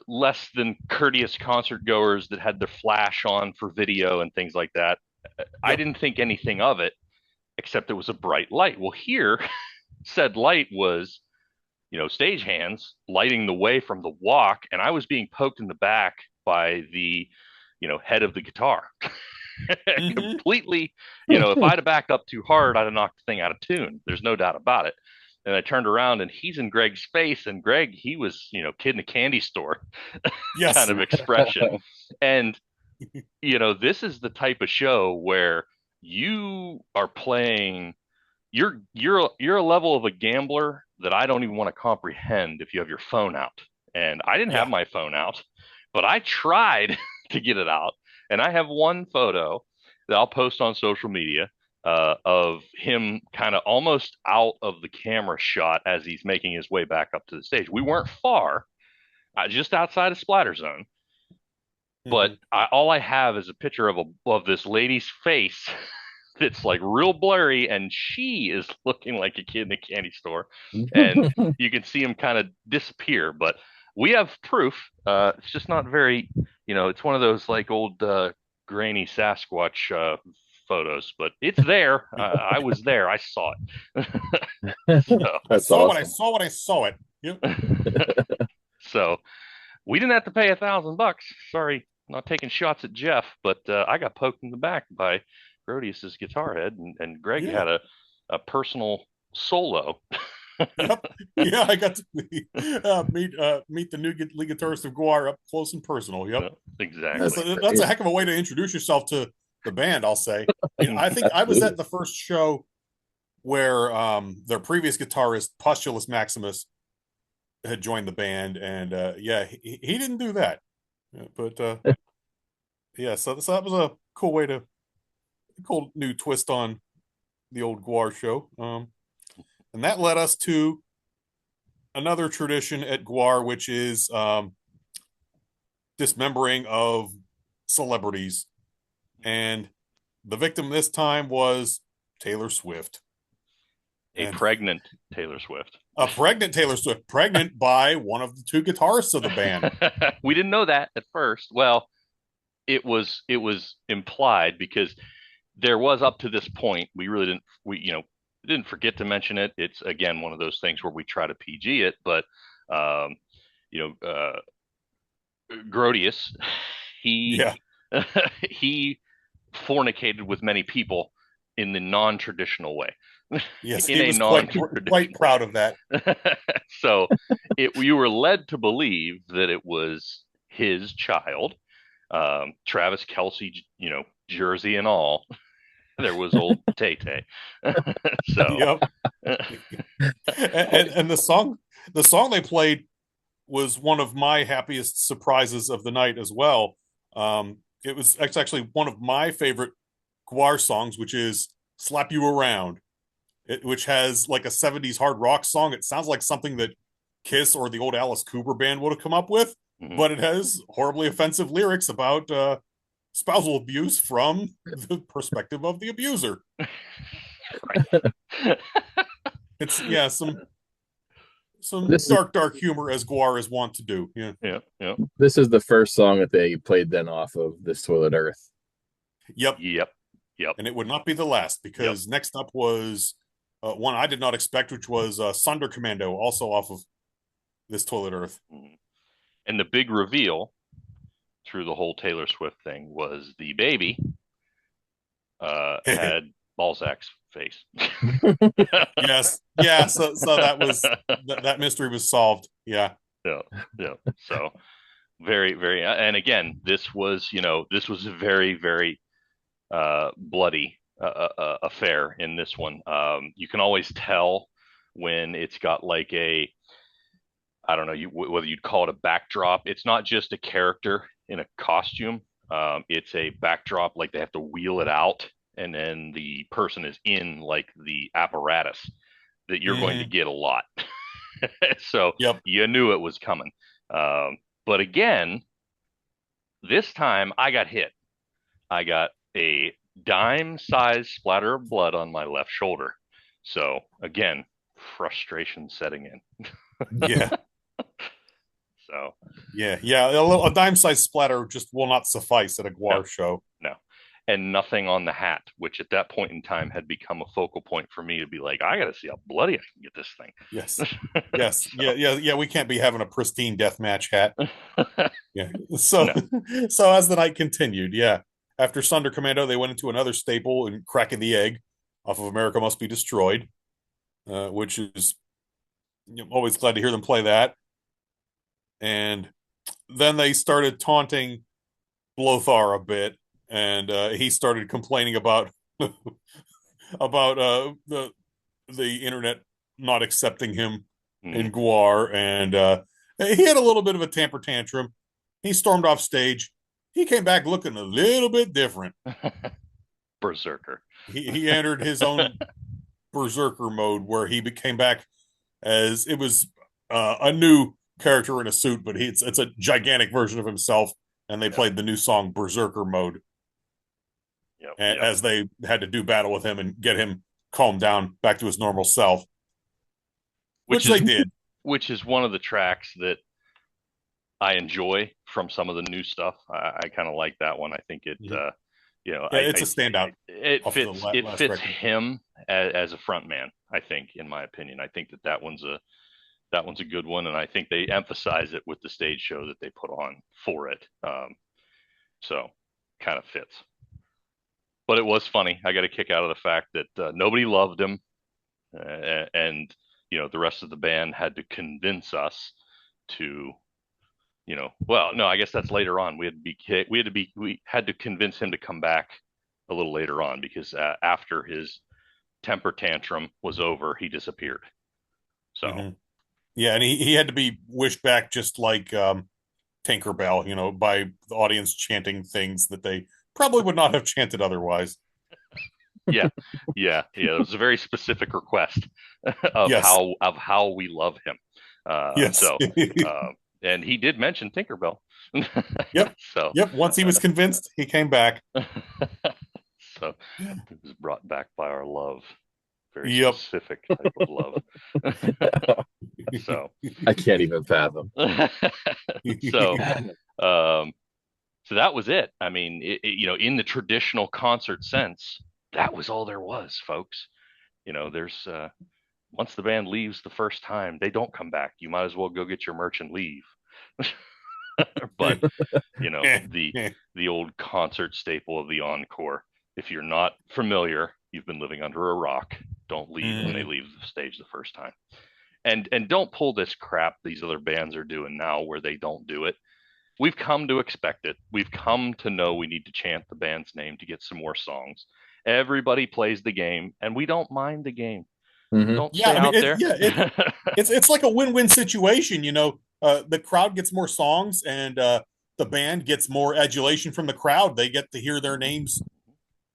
less than courteous concert goers that had their flash on for video and things like that. I Yep. didn't think anything of it, except it was a bright light. Well, here, said light was, stagehands lighting the way from the walk, and I was being poked in the back by the, head of the guitar. Mm-hmm. Completely, if I'd have backed up too hard, I'd have knocked the thing out of tune. There's no doubt about it. And I turned around and he's in Greg's face, and Greg, he was, kid in a candy store kind Yes. of expression. And, this is the type of show where you are playing, you're a level of a gambler that I don't even want to comprehend if you have your phone out. And I didn't have Yeah. my phone out, but I tried to get it out. And I have one photo that I'll post on social media, of him kind of almost out of the camera shot as he's making his way back up to the stage. We weren't far, just outside of Splatter Zone, but Mm-hmm. all I have is a picture of this lady's face that's like real blurry, and she is looking like a kid in a candy store, and you can see him kind of disappear. But we have proof. It's just not very, it's one of those like old grainy Sasquatch photos, but it's there. I was there. I saw it. So, I That's saw what I awesome. saw when I saw it. Yep. so we didn't have to pay $1,000. Sorry, not taking shots at Jeff, but I got poked in the back by Rodius's guitar head, and Greg Yeah. had a personal solo Yep. Yeah, I got to meet the new lead guitarist of GWAR up close and personal. Yep. Yeah, That's exactly. That's a heck of a way to introduce yourself to the band, I'll say. I think I was at absolutely. the first show where their previous guitarist, Postulus Maximus, had joined the band, and yeah, he didn't do that. But yeah, so that was a cool way to cool new twist on the old GWAR show. And that led us to another tradition at GWAR, which is dismembering of celebrities. And the victim this time was Taylor Swift. A And pregnant Taylor Swift. a pregnant Taylor Swift, pregnant by one of the two guitarists of the band. We didn't know that at first. Well, it was implied because there was up to this point we really didn't forget to mention it. It's again one of those things where we try to PG it, but um, you know, Grodius, he Yeah. he fornicated with many people in the Yes, non-traditional way. he In a was quite non-traditional proud of that. way. So you were led to believe that it was his child, Travis Kelsey, jersey and all. There was old Tay Tay. So Yep. And the song they played was one of my happiest surprises of the night as well. It's actually one of my favorite GWAR songs, which is "Slap You Around," which has like a '70s hard rock song. It sounds like something that Kiss or the old Alice Cooper band would have come up with, mhm. but it has horribly offensive lyrics about spousal abuse from the perspective of the abuser. Right. It's yeah, some This is dark humor as GWAR is wont to do. Yeah. Yeah, yeah, this is the first song that they played then off of This Toilet Earth. Yep. yep, yep, And it would not be the last yep. because next up was one I did not expect, which was Sunder Commando, also off of This Toilet Earth. Mhm. And the big reveal through the whole Taylor Swift thing was the baby had Balzac's face. Yes, yeah. So that mystery was solved. Yeah, Yeah, yeah. So very, very, and again, this was a very, very bloody affair in this one. You can always tell when it's got like I don't know, whether you'd call it a backdrop. It's not just a character in a costume. It's a backdrop, like they have to wheel it out, and then the person is in like the apparatus that you're going to mm-hmm. get a lot. So Yep. you knew it was coming. Um, but again, this time I got hit. I got a dime-sized splatter of blood on my left shoulder. So again, frustration setting in. Yeah, So yeah. A dime-sized splatter just will not suffice at a no, GWAR show. no. And nothing on the hat, which at that point in time had become a focal point for me to be like, I got to see how bloody I can get this Yes, thing. yes, yeah. We can't be having a pristine death match hat. So, Yeah. So no. so as the night continued, yeah. After Sunder Commando, they went into another staple and cracking the egg off of America Must Be Destroyed, which is always glad to hear them play that. And then they started taunting Lothar a bit, and he started complaining about about the internet not accepting him in Mm. GWAR, and he had a little bit of a temper tantrum. He stormed off stage. He came back looking a little bit different. Berserker. He entered his own berserker mode where he came back as it was a new character in a suit, but it's a gigantic version of himself, and they Yep, played the new song Berserker Mode yep, yep. as they had to do battle with him and get him calmed down back to his normal self, Which which they is did. which is one of the tracks that I enjoy from some of the new stuff. I kind of like that one. I think it, Mhm. Yeah, I, it's a standout it off of the fits it last fits record. him as a front man. I think, in my opinion, I think that one's a good one, and I think they emphasize it with the stage show that they put on for it. So kind of fits. But it was funny. I got a kick out of the fact that nobody loved him, and the rest of the band had to convince us to, well, no, I guess that's later on. We had to convince him to come back a little later on because after his temper tantrum was over, he disappeared. So, Hmm. Yeah, and he had to be wished back just like Tinkerbell, by the audience chanting things that they probably would not have chanted otherwise. yeah, yeah, yeah. It was a very specific request of Yes, how we love him. yes. So, and he did mention Tinkerbell. Yep, So, yep. Once he was convinced, he came back. so Yeah. it was brought back by our love, very Yep. specific type of love. So, I can't even fathom. so, um, so that was it. I mean, in the traditional concert sense, that was all there was, folks. There's once the band leaves the first time, they don't come back. You might as well go get your merch and leave. But the old concert staple of the encore. If you're not familiar, you've been living under a rock. Don't leave when they Mhm. leave the stage the first time. And don't pull this crap these other bands are doing now where they don't do it. We've come to expect it. We've come to know we need to chant the band's name to get some more songs. Everybody plays the game, and we don't mind the game. Hmm. Don't Yeah, stay I mean, out there. it's like a win-win situation. The crowd gets more songs, and the band gets more adulation from the crowd. They get to hear their names Oh,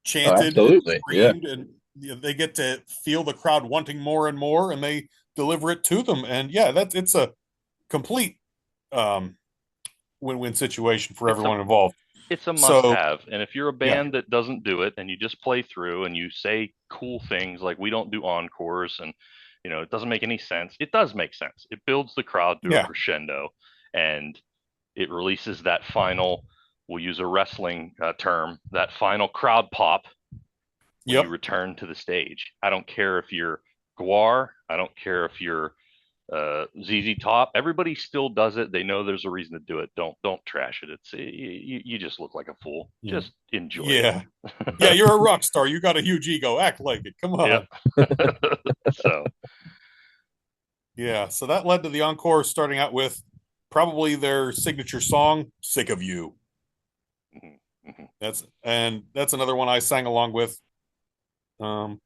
chanted and absolutely. Yeah. screamed, and they get to feel the crowd wanting more and more, and they deliver it to them. And yeah, it's a complete um, win-win situation for it's a everyone involved. it's a must So have. And if you're a yeah, band that doesn't do it and you just play through and you say cool things like we don't do encores and it doesn't make any sense. It does make sense. It builds the crowd to a yeah, crescendo and it releases that final, we'll use a wrestling term, that final crowd pop when you yep, return to the stage. I don't care if you're GWAR, I don't care if you're ZZ Top. Everybody still does it. They know there's a reason to do it. Don't trash it. It's you just look like a fool. mm, Just enjoy it. yeah, yeah. You're a rock star. You got a huge ego. Act like it. Come Yep. on. So Yeah. So that led to the encore starting out with probably their signature song, "Sick of You." mhm, mhm. That's another one I sang along with. Um,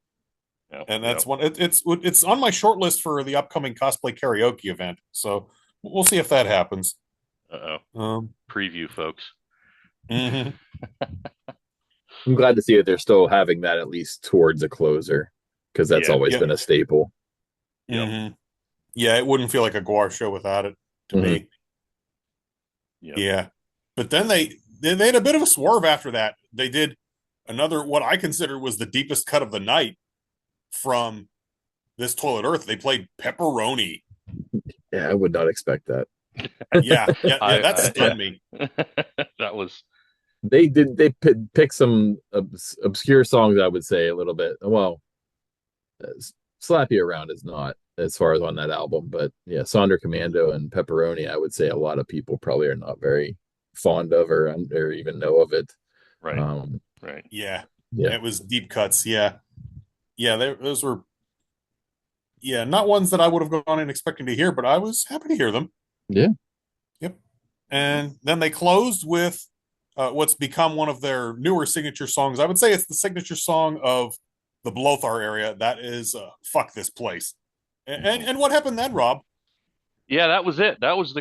Yep, and yep. that's one. It's on my short list for the upcoming cosplay karaoke event. So we'll see if that happens. Uh-oh. Um, Preview, folks. mhm. I'm glad to see that they're still having that at least towards a closer because that's Yeah. always Yep. been a staple. Yep. Hmm. Yeah, it wouldn't feel like a GWAR show without it to Hmm. me. Yep. Yeah, but then they had a bit of a swerve after that. They did another what I consider was the deepest cut of the night from This Toilet Earth. They played Pepperoni. Yeah, I would not expect that. Yeah, yeah, yeah. That Yeah. stunned me. That was Pick some obscure songs, I would say a little bit. Well, Slappy Around is not as far as on that album, but yeah, Sonder Commando and Pepperoni, I would say a lot of people probably are not very fond of or even know of it. right. Um, Right. Yeah, yeah, it was deep cuts. Yeah, yeah. Those were not ones that I would have gone in expecting to hear, but I was happy to hear them. yeah. Yep. And then they closed with what's become one of their newer signature songs. I would say it's the signature song of the Blothar area. That is "Fuck This Place." And Mhm. and what happened then, Rob? Yeah, that was it. That was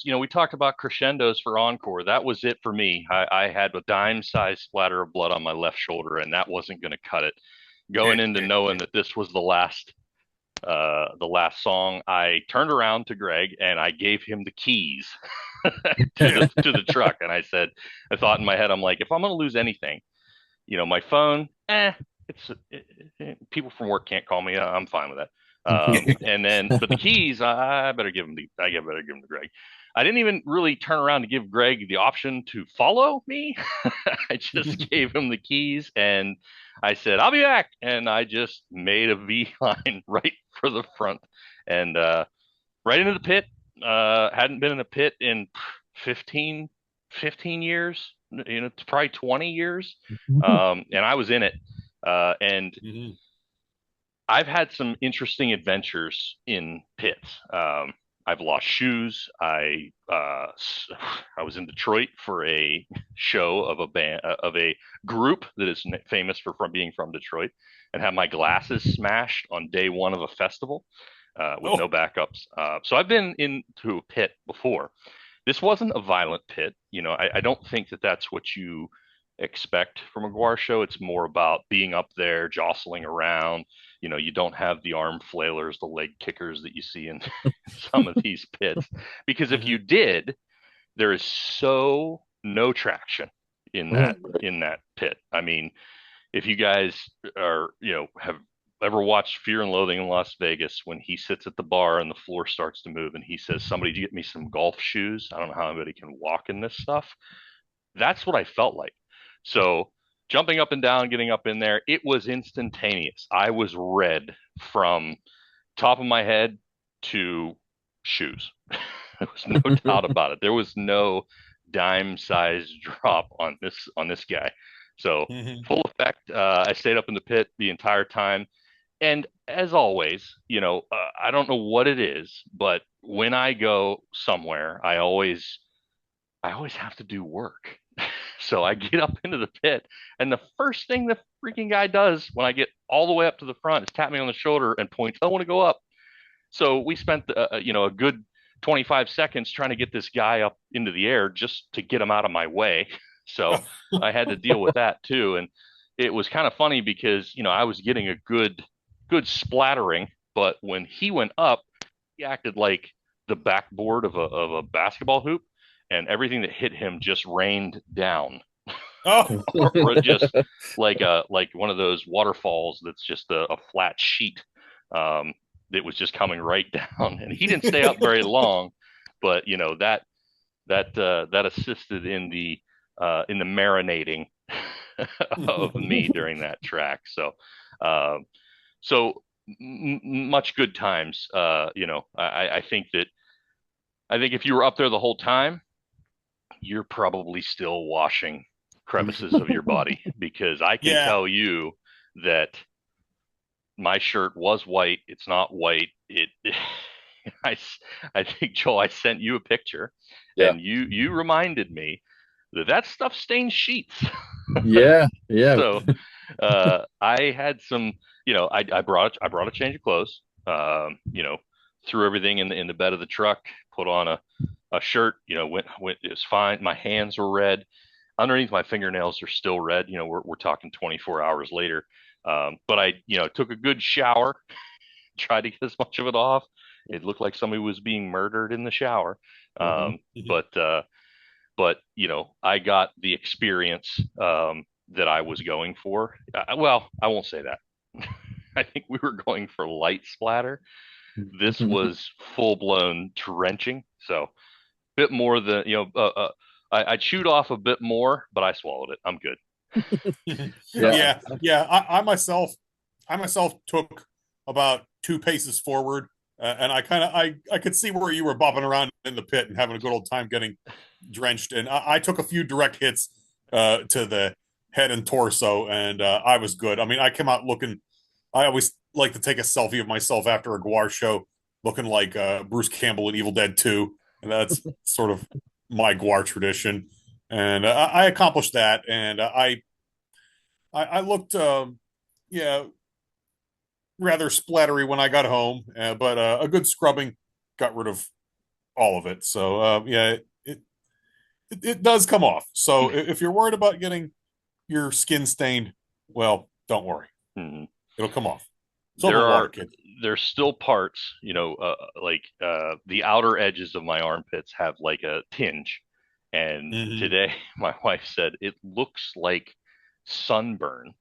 we talked about crescendos for encore. That was it for me. I had a dime-sized splatter of blood on my left shoulder, and that wasn't going to cut it. Going into knowing that this was the last song, I turned around to Greg and I gave him the keys to the truck, and I thought in my head, I'm like, if I'm going to lose anything, my phone, people from work can't call me. I'm fine with that. And then, but the keys, I better give them to Greg. I didn't even really turn around to give Greg the option to follow me. I just gave him the keys and I said, I'll be back. And I just made a V line right for the front and right into the pit. Hadn't been in a pit in 15, 15 years, probably 20 years. And I was in it. And Mhm. I've had some interesting adventures in pits. I've lost shoes. I was in Detroit for a show of a band of a group that is famous for from being from Detroit, and had my glasses smashed on day one of a festival with no Oh, backups. So I've been into a pit before. This wasn't a violent pit. I don't think that that's what you expect from a GWAR show. It's more about being up there, jostling around. You don't have the arm flailers, the leg kickers that you see in some of these pits. Because if you mhm. did, there is so no traction in that Mhm. in that pit. I mean, if you guys have ever watched Fear and Loathing in Las Vegas, when he sits at the bar and the floor starts to move and he says, "Somebody get me some golf shoes. I don't know how anybody can walk in this stuff." That's what I felt like. So jumping up and down, getting up in there, it was instantaneous. I was red from top of my head to shoes. There was no doubt about it. There was no dime size drop on this guy. So Mhm. full effect. I stayed up in the pit the entire time. And as always, I don't know what it is, but when I go somewhere, I always have to do work. So I get up into the pit, and the first thing the freaking guy does when I get all the way up to the front is tap me on the shoulder and point, "I want to go up." So we spent, a good 25 seconds trying to get this guy up into the air just to get him out of my way. So I had to deal with that too. And it was kind of funny because, I was getting a good splattering, but when he went up, he acted like the backboard of a basketball hoop, and everything that hit him just rained down. Oh, Or just like one of those waterfalls that's just a flat sheet, um, that was just coming right down. And he didn't stay up very long, but that assisted in the marinating of me during that track. Uh, so much good times. I think if you were up there the whole time, you're probably still washing crevices of your body, because I can yeah. tell you that my shirt was white. It's not white. I, I think, Joel, I sent you a picture, Yeah. and you reminded me that stuff stains sheets. Yeah. Yeah. So I had some, I brought a change of clothes, threw everything in the bed of the truck, put on a shirt, went, it was fine. My hands were red. Underneath my fingernails are still red. We're talking 24 hours later. But I, took a good shower, tried to get as much of it off. It looked like somebody was being murdered in the shower. Mhm. Um, but I got the experience that I was going for. Well, I won't say that. I think we were going for light splatter. This was full blown drenching. So bit more than I chewed off a bit more, but I swallowed it. I'm good. Yeah. Yeah, yeah. I myself took about two paces forward, and I could see where you were bobbing around in the pit and having a good old time getting drenched. And I took a few direct hits to the head and torso, and I was good. I mean, I came out looking. I always like to take a selfie of myself after a GWAR show, looking like Bruce Campbell in Evil Dead 2, and that's sort of my GWAR tradition. And I accomplished that, and I looked, yeah, rather splattery when I got home, but a good scrubbing got rid of all of it. So yeah, it does come off. So if you're worried about getting your skin stained, well, don't worry, Mhm. it'll come off. Soap There and water, are kid. there's still parts, like the outer edges of my armpits have like a tinge. And Mm-hmm. today my wife said it looks like sunburn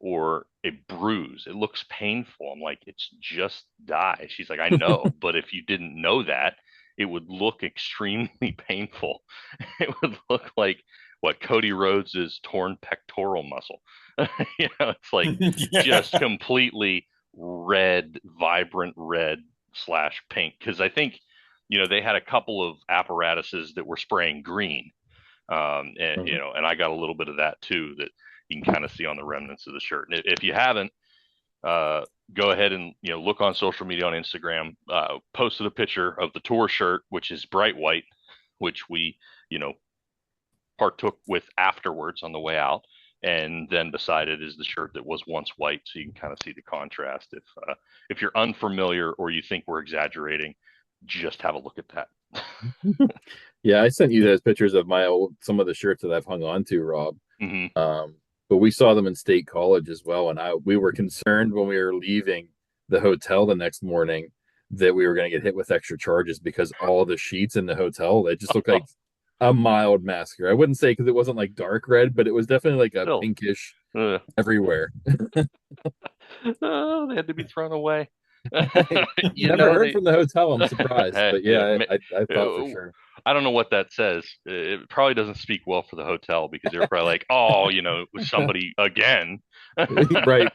or a bruise. It looks painful. I'm like, it's just dye. She's like, I know, but if you didn't know that, it would look extremely painful. It would look like what Cody Rhodes's torn pectoral muscle. It's like just Yeah. completely red, vibrant red slash pink. Because I think, they had a couple of apparatuses that were spraying green, and I got a little bit of that too that you can kind of see on the remnants of the shirt. And if you haven't, uh, go ahead and look on social media on Instagram. Posted a picture of the tour shirt, which is bright white, which we you know partook with afterwards on the way out, and then beside it is the shirt that was once white, so you can kind of see the contrast. If you're unfamiliar or you think we're exaggerating, just have a look at that. Yeah, I sent you those pictures of some of the shirts that I've hung on to, Rob. Hmm. But we saw them in State College as well, and we were concerned when we were leaving the hotel the next morning that we were going to get hit with extra charges because all the sheets in the hotel, they just looked like a mild massacre. I wouldn't say because it wasn't like dark red, but it was definitely like a Still, pinkish uh, everywhere. oh, they had to be thrown away. Never heard They. from the hotel. I'm surprised, Hey, but yeah, I thought for sure. I don't know what that says. It probably doesn't speak well for the hotel because they were probably like, oh, it was somebody again. Right.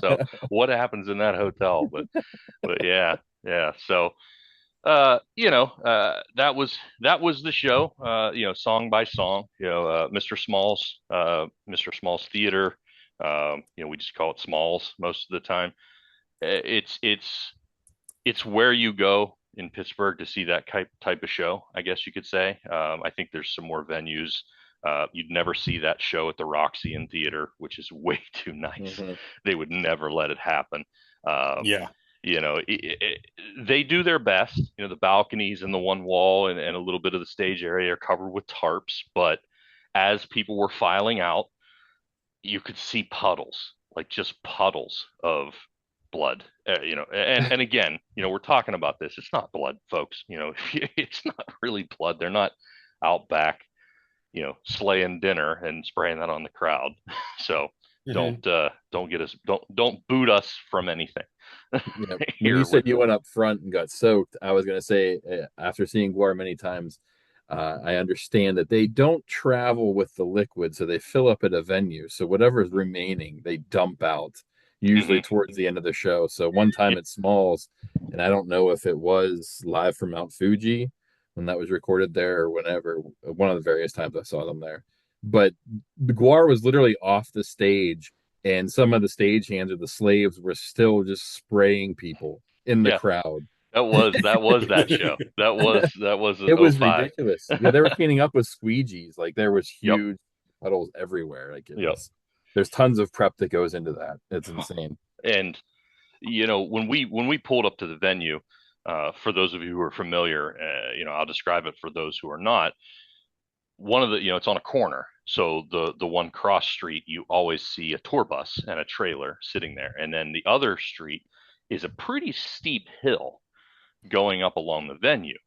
So what happens in that hotel? But yeah, yeah. So that was the show. Song by song. Mr. Small's Theater. We just call it Smalls most of the time. It's where you go in Pittsburgh to see that type of show, I guess you could say. I think there's some more venues. You'd never see that show at the Roxy in theater, which is way too nice. Mm-hmm. They would never let it happen. Um, Yeah. they do their best. The balconies and the one wall and a little bit of the stage area are covered with tarps, but as people were filing out, you could see puddles, like just puddles of blood. And again, we're talking about this. It's not blood, folks. It's not really blood. They're not out back, slaying dinner and spraying that on the crowd. So Mhm. don't boot us from anything Yeah. When you here said with you it. went up front and got soaked, I was going to say, after seeing GWAR many times, I understand that they don't travel with the liquid, so they fill up at a venue. So whatever is remaining, they dump out, usually Hmm. towards the end of the show. So one time at Smalls, and I don't know if it was live from Mount Fuji when that was recorded there or whenever, one of the various times I saw them there. But the GWAR was literally off the stage and some of the stagehands or the slaves were still just spraying people in the Yeah, crowd. that was that show. That was It was 05. ridiculous. Yeah, they were cleaning up with squeegees. Like there was Yep. huge puddles everywhere. Like it Yep. was. There's tons of prep that goes into that. It's insane. And when we pulled up to the venue, for those of you who are familiar, I'll describe it for those who are not. One of the, it's on a corner. So the one cross street, you always see a tour bus and a trailer sitting there. And then the other street is a pretty steep hill going up along the venue.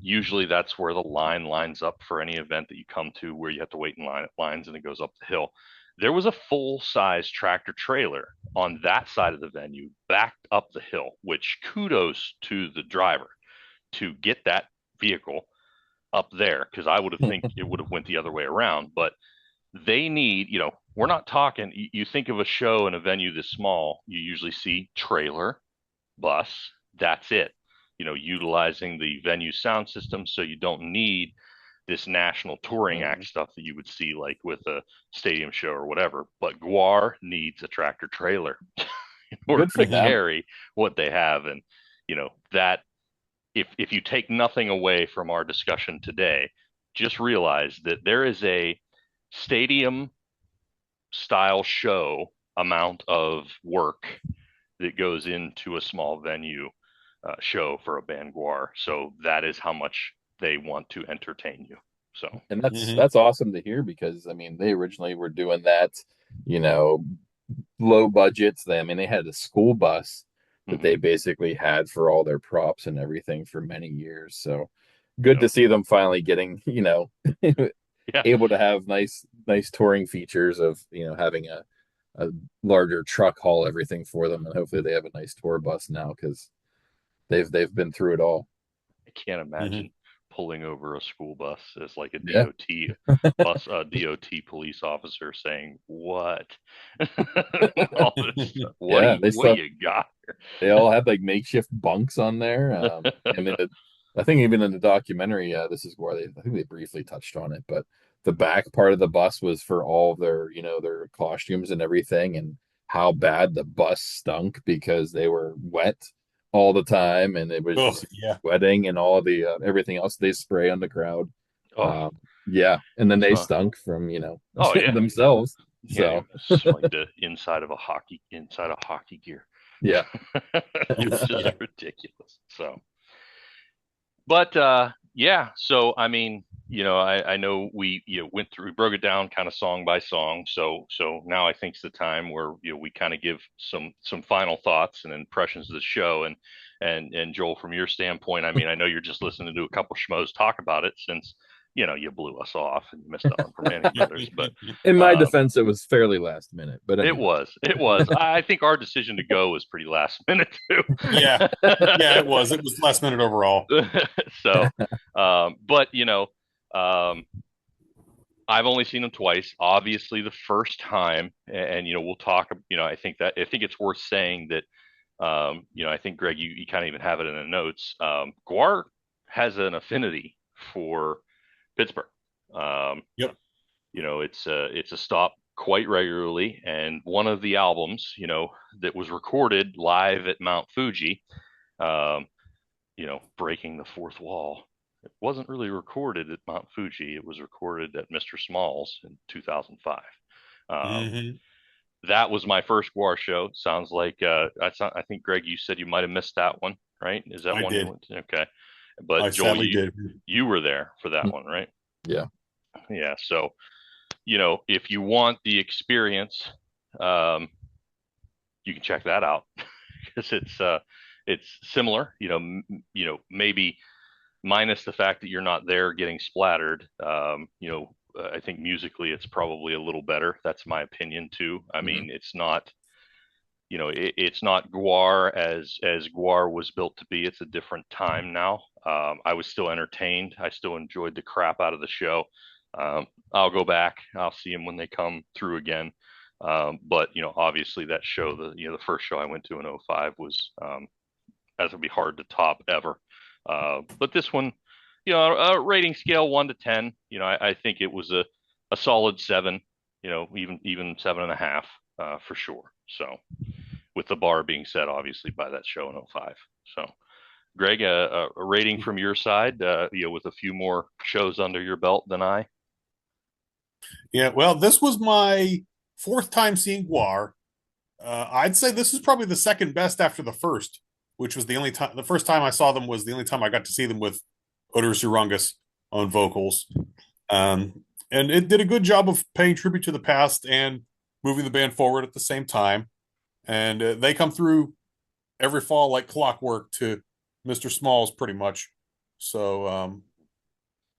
Usually that's where the line lines up for any event that you come to where you have to wait in lines and it goes up the hill. There was a full size tractor trailer on that side of the venue backed up the hill, which kudos to the driver to get that vehicle up there because I would have think it would have went the other way around. But they need, we're not talking. You think of a show in a venue this small, you usually see trailer, bus. That's it. Utilizing the venue sound system, so you don't need this national touring act Mhm. stuff that you would see like with a stadium show or whatever. But GWAR needs a tractor trailer in order Good for to them. carry what they have, and that if you take nothing away from our discussion today, just realize that there is a stadium style show amount of work that goes into a small venue show for a band GWAR. So that is how much they want to entertain you. So, And that's Mhm. that's awesome to hear because I mean they originally were doing that, you know, low budgets. They had a school bus that mhm. they basically had for all their props and everything for many years. So good Yep. to see them finally getting, Yeah, able to have nice touring features of, having a larger truck haul everything for them. And hopefully they have a nice tour bus now because they've been through it all. I can't Mhm. imagine pulling over a school bus as like a Yeah. DOT bus, a DOT police officer saying, "What?" All this stuff. What do Yeah. you what do you got They all had like makeshift bunks on there. here? And then I think even in the documentary, this is where I think they briefly touched on it, but the back part of the bus was for all of their, their costumes and everything, and how bad the bus stunk because they were wet all the time and it was Oh, just yeah. sweating and all the everything else they spray on the crowd. Oh, Yeah, and then they so, stunk from oh yeah, themselves. yeah. So It was like the inside of hockey gear. yeah, It was just Yeah. ridiculous. So, but yeah. So I mean, I know we went through, we broke it down kind of song by song. So now I think it's the time where we kind of give some final thoughts and impressions of the show. And Joel, from your standpoint, I mean, I know you're just listening to a couple schmoes talk about it since you blew us off and you missed out on Many Brothers, but in my um, defense, it was fairly last minute. But it anyway, was. It was. I think our decision to go was pretty last minute too. Yeah. Yeah, it was. It was last minute overall. So, but um, I've only seen them twice. Obviously, the first time, and we'll talk. I think it's worth saying that. I think Greg, you kind of even have it in the notes. GWAR has an affinity for Pittsburgh. Um, Yep. it's a stop quite regularly, and one of the albums, that was recorded live at Mount Fuji, um, breaking the fourth wall. It wasn't really recorded at Mount Fuji. It was recorded at Mr. Small's in 2005. Um, Hmm. that was my first GWAR show. Sounds like I think Greg, you said you might have missed that one, right? Is that I one you did. went to? Okay, but I Joel, sadly did. you were there for that one, right? yeah. Yeah. So if you want the experience, um, you can check that out because it's similar. Maybe minus the fact that you're not there getting splattered. I think musically it's probably a little better. That's my opinion too. I Mhm. mean, it's not. It's not GWAR as GWAR was built to be. It's a different time now. I was still entertained. I still enjoyed the crap out of the show. I'll go back. I'll see them when they come through again. But obviously that show, the first show I went to in '05 was, as would be hard to top ever. But this one, a rating scale 1 to 10. I think it was a solid 7. Even 7.5 for sure. So with the bar being set, obviously, by that show in '05. So, Greg, a rating from your side, with a few more shows under your belt than I. Yeah. Well, this was my fourth time seeing GWAR. I'd say this is probably the second best after the first, which was the only time. The first time I saw them was the only time I got to see them with Otis Urungus on vocals. And it did a good job of paying tribute to the past and moving the band forward at the same time. And they come through every fall like clockwork to Mr. Smalls, pretty much. So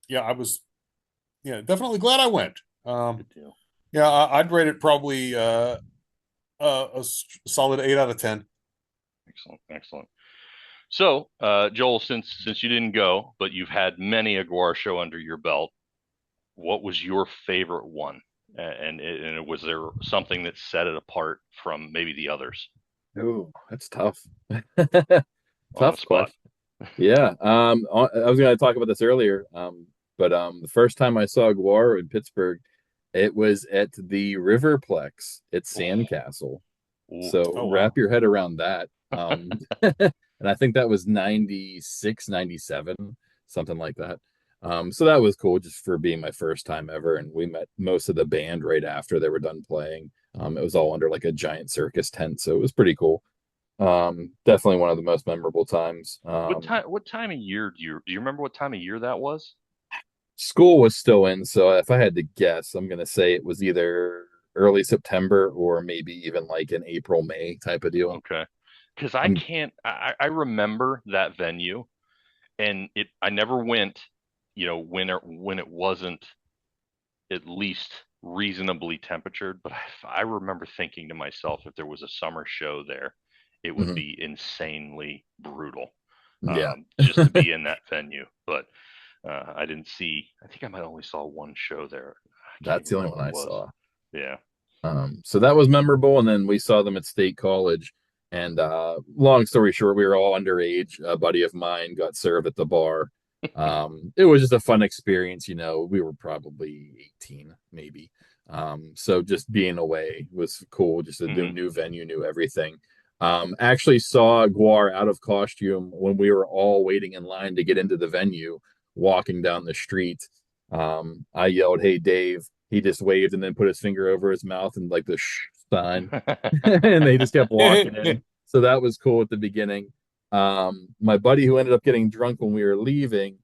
yeah, I was definitely glad I went. Good deal. Yeah, I'd rate it probably solid 8 out of 10. Excellent, excellent. So, Joel, since you didn't go, but you've had many a GWAR show under your belt, what was your favorite one? And was there something that set it apart from maybe the others? Oh, that's tough. On the Tough spot. question. Yeah. I was going to talk about this earlier. But the first time I saw GWAR in Pittsburgh, it was at the Riverplex at Oh, Sandcastle. ooh. So Oh wow. wrap your head around that. And I think that was 96, 97, something like that. So that was cool just for being my first time ever. And we met most of the band right after they were done playing. It was all under like a giant circus tent. So it was pretty cool. Definitely one of the most memorable times. What time of year do you remember what time of year that was? School was still in, so if I had to guess, I'm gonna say it was either early September or maybe even like an April, May type of deal. Okay. Because I'm I remember that venue, and I never went, when it wasn't at least reasonably temperatured, but I remember thinking to myself, if there was a summer show there, it would mhm, be insanely brutal, yeah, just to be in that venue. But I didn't see. I think I might only saw one show there. I can't that's the remember only what one it I was. saw. Yeah. So that was memorable, and then we saw them at State College. And long story short, we were all underage. A buddy of mine got served at the bar. It was just a fun experience, we were probably 18, maybe. So just being away was cool. Just a Hmm. new venue, new everything. Actually saw GWAR out of costume when we were all waiting in line to get into the venue, walking down the street. I yelled, "Hey, Dave." He just waved and then put his finger over his mouth and like the shh sign, and they just kept walking in. So that was cool at the beginning. My buddy who ended up getting drunk when we were leaving,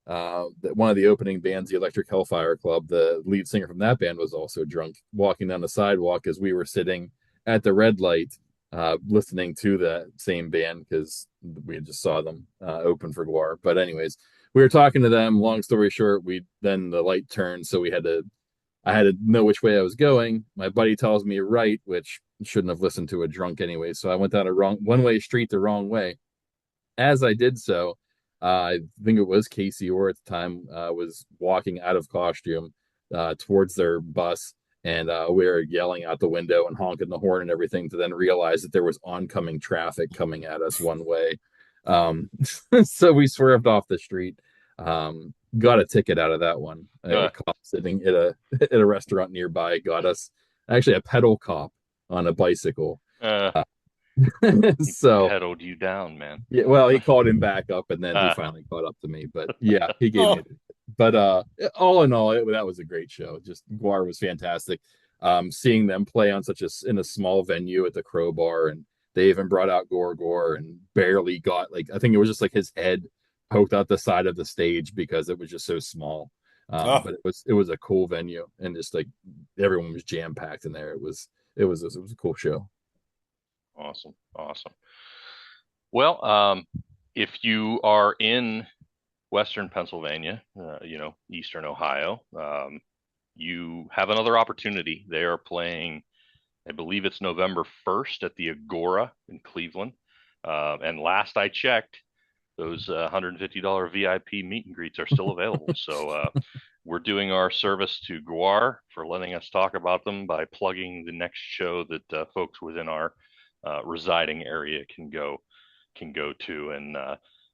one of the opening bands, the Electric Hellfire Club, the lead singer from that band was also drunk walking down the sidewalk as we were sitting at the red light, listening to that same band because we had just saw them open for GWAR. But anyways, we were talking to them. Long story short, we then the light turned, so I had to know which way I was going. My buddy tells me right, which shouldn't have listened to a drunk anyway. So I went down a wrong one-way street the wrong way. As I did so, I think it was Casey or at the time was walking out of costume towards their bus, and we were yelling out the window and honking the horn and everything to then realize that there was oncoming traffic coming at us one way. So we swerved off the street. Got a ticket out of that one. A Uh, cop sitting at a restaurant nearby got us actually a pedal cop on a bicycle. uh, Uh, he so pedaled you down, man. yeah, well, he called him back up and then he Uh, finally caught up to me. But yeah, he gave me Oh, it. But all in all, that was a great show. Just GWAR was fantastic. Seeing them play on such in a small venue at the Crowbar, and they even brought out Gore and barely got like I think it was just like his head poked out the side of the stage because it was just so small. oh, But it was a cool venue and just like everyone was jam packed in there. It was a cool show. awesome, awesome. Well, if you are in Western Pennsylvania, Eastern Ohio, you have another opportunity. They are playing, I believe it's November 1st at the Agora in Cleveland. And last I checked, those $150 VIP meet and greets are still available. So we're doing our service to GWAR for letting us talk about them by plugging the next show that folks within our residing area can go to. And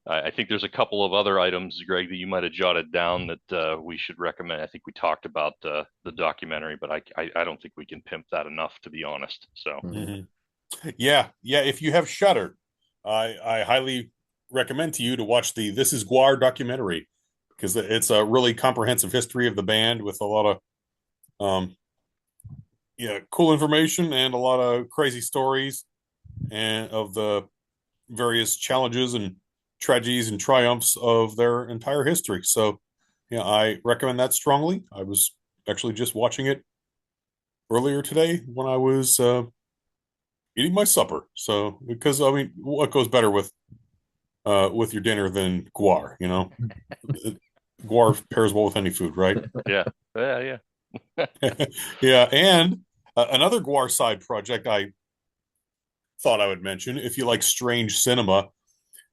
I think there's a couple of other items, Greg, that you might have jotted down that we should recommend. I think we talked about the documentary, but I don't think we can pimp that enough, to be honest. So, Mhm. mhm. Yeah, yeah. If you have Shudder, I highly recommend to you to watch the "This Is GWAR" documentary because it's a really comprehensive history of the band with a lot of um, yeah, cool information and a lot of crazy stories and of the various challenges and tragedies and triumphs of their entire history. So, yeah, I recommend that strongly. I was actually just watching it earlier today when I was eating my supper. So, because I mean, what goes better with your dinner than GWAR? You know, GWAR pairs well with any food, right? yeah, yeah, yeah. Yeah, and another GWAR side project I thought I would mention, if you like strange cinema,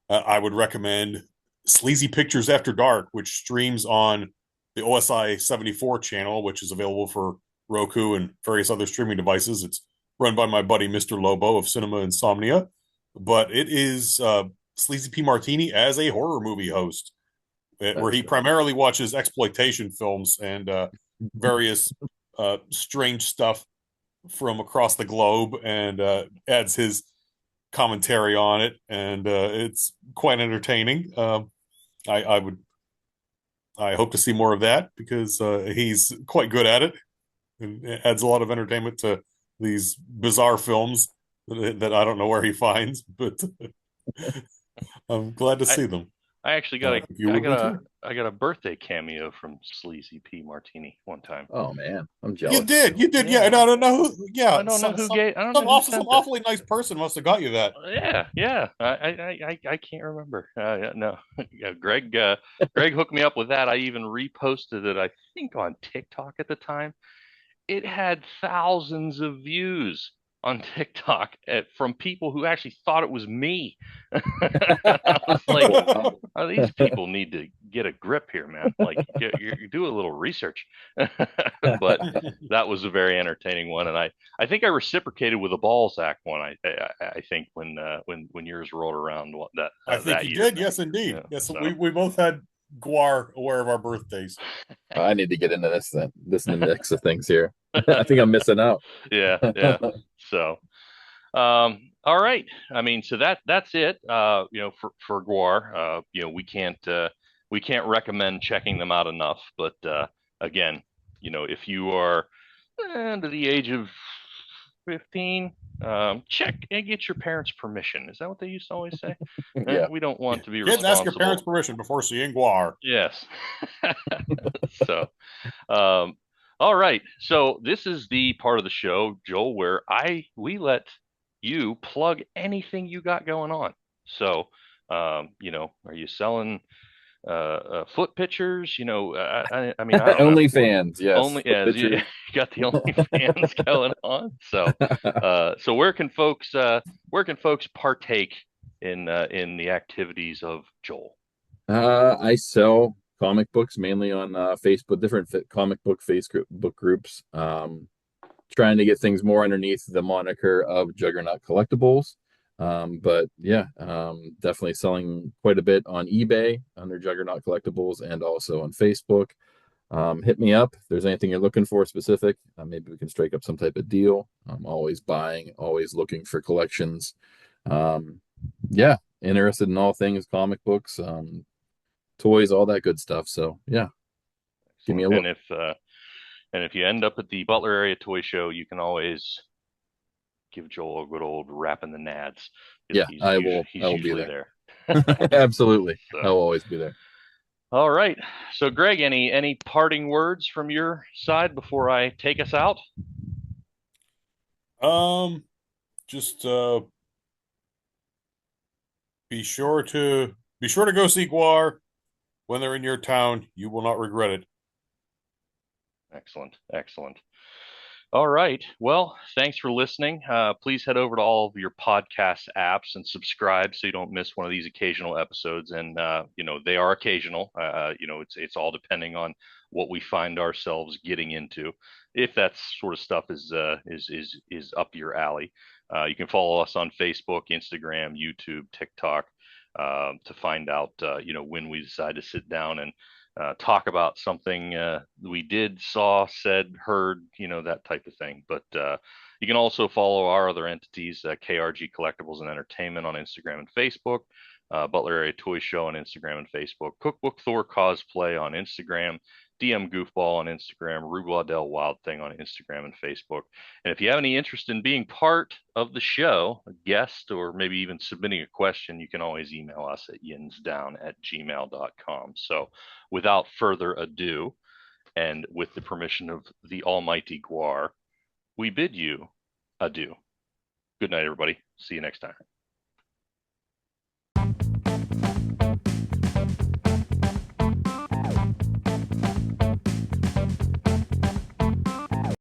I would recommend Sleazy Pictures After Dark, which streams on the OSI 74 channel, which is available for Roku and various other streaming devices. It's run by my buddy Mr. Lobo of Cinema Insomnia, but it is Sleazy P. Martini as a horror movie host, where That's he right. primarily watches exploitation films and various strange stuff from across the globe and adds his commentary on it, and it's quite entertaining. I I hope to see more of that because he's quite good at it and it adds a lot of entertainment to these bizarre films that I don't know where he finds, but I'm glad to I see them. I actually I think you would be too. I got a birthday cameo from Sleazy P Martini one time. Oh man, I'm You jealous. did, you did, yeah. And Yeah, I don't know who, yeah, I don't know who gave. I don't know who some sent it. awfully nice person must have got you that. Yeah, yeah. I can't remember. Yeah, no, yeah, Greg hooked me up with that. I even reposted it. I think on TikTok at the time. It had thousands of views on TikTok from people who actually thought it was me. I was like, Oh wow. oh, these people need to get a grip here, man. Like, you do a little research. But that was a very entertaining one, and I think I reciprocated with a Balzac one. I think when yours rolled around that I think that you year. did. Yes, indeed. Yeah. Yes, So we both had GWAR aware of our birthdays. I need to get into this then. This in the mix of things here. I think I'm missing out. Yeah, yeah. So, all right. I mean, so that's it. For GWAR, we can't recommend checking them out enough. But again, if you are under the age of 15, check and get your parents' permission. Is that what they used to always say? Yeah. We don't want to be Kids, ask your parents' responsible. permission before seeing GWAR. Yes. So, um, all right. So this is the part of the show, Joel, where we let you plug anything you got going on. So, are you selling foot pictures? I mean, I don't know. OnlyFans, yes. Only as you Pictures. got the OnlyFans going on. So, so where can folks partake in the activities of Joel? I sell comic books mainly on Facebook, different comic book Facebook groups. Trying to get things more underneath the moniker of Juggernaut Collectibles. But yeah, definitely selling quite a bit on eBay under Juggernaut Collectibles and also on Facebook. Hit me up if there's anything you're looking for specific. Maybe we can strike up some type of deal. I'm always buying, always looking for collections. Um, yeah, interested in all things comic books, toys, all that good stuff. So yeah, give me Excellent. a look. And if you end up at the Butler area toy show, you can always give Joel a good old rap in the nads because Yeah, I will. I he's will be usually there. there. Absolutely, So, I'll always be there. all right. So, Greg, any parting words from your side before I take us out? Um, just be sure to go see GWAR when they're in your town. You will not regret it. Excellent, excellent. All right. Well, thanks for listening. Please head over to all of your podcast apps and subscribe so you don't miss one of these occasional episodes. And they are occasional. It's all depending on what we find ourselves getting into. If that sort of stuff is up your alley, you can follow us on Facebook, Instagram, YouTube, TikTok, to find out when we decide to sit down and talk about something we did, saw, said, heard, that type of thing. But you can also follow our other entities, KRG Collectibles and Entertainment on Instagram and Facebook, Butler Area Toy Show on Instagram and Facebook, Cookbook Thor Cosplay on Instagram, DM Goofball on Instagram, Rue Waddell Wild Thing on Instagram and Facebook. And if you have any interest in being part of the show, a guest, or maybe even submitting a question, you can always email us at yinsdown@gmail.com. So without further ado, and with the permission of the almighty GWAR, we bid you adieu. Good night, everybody. See you next time.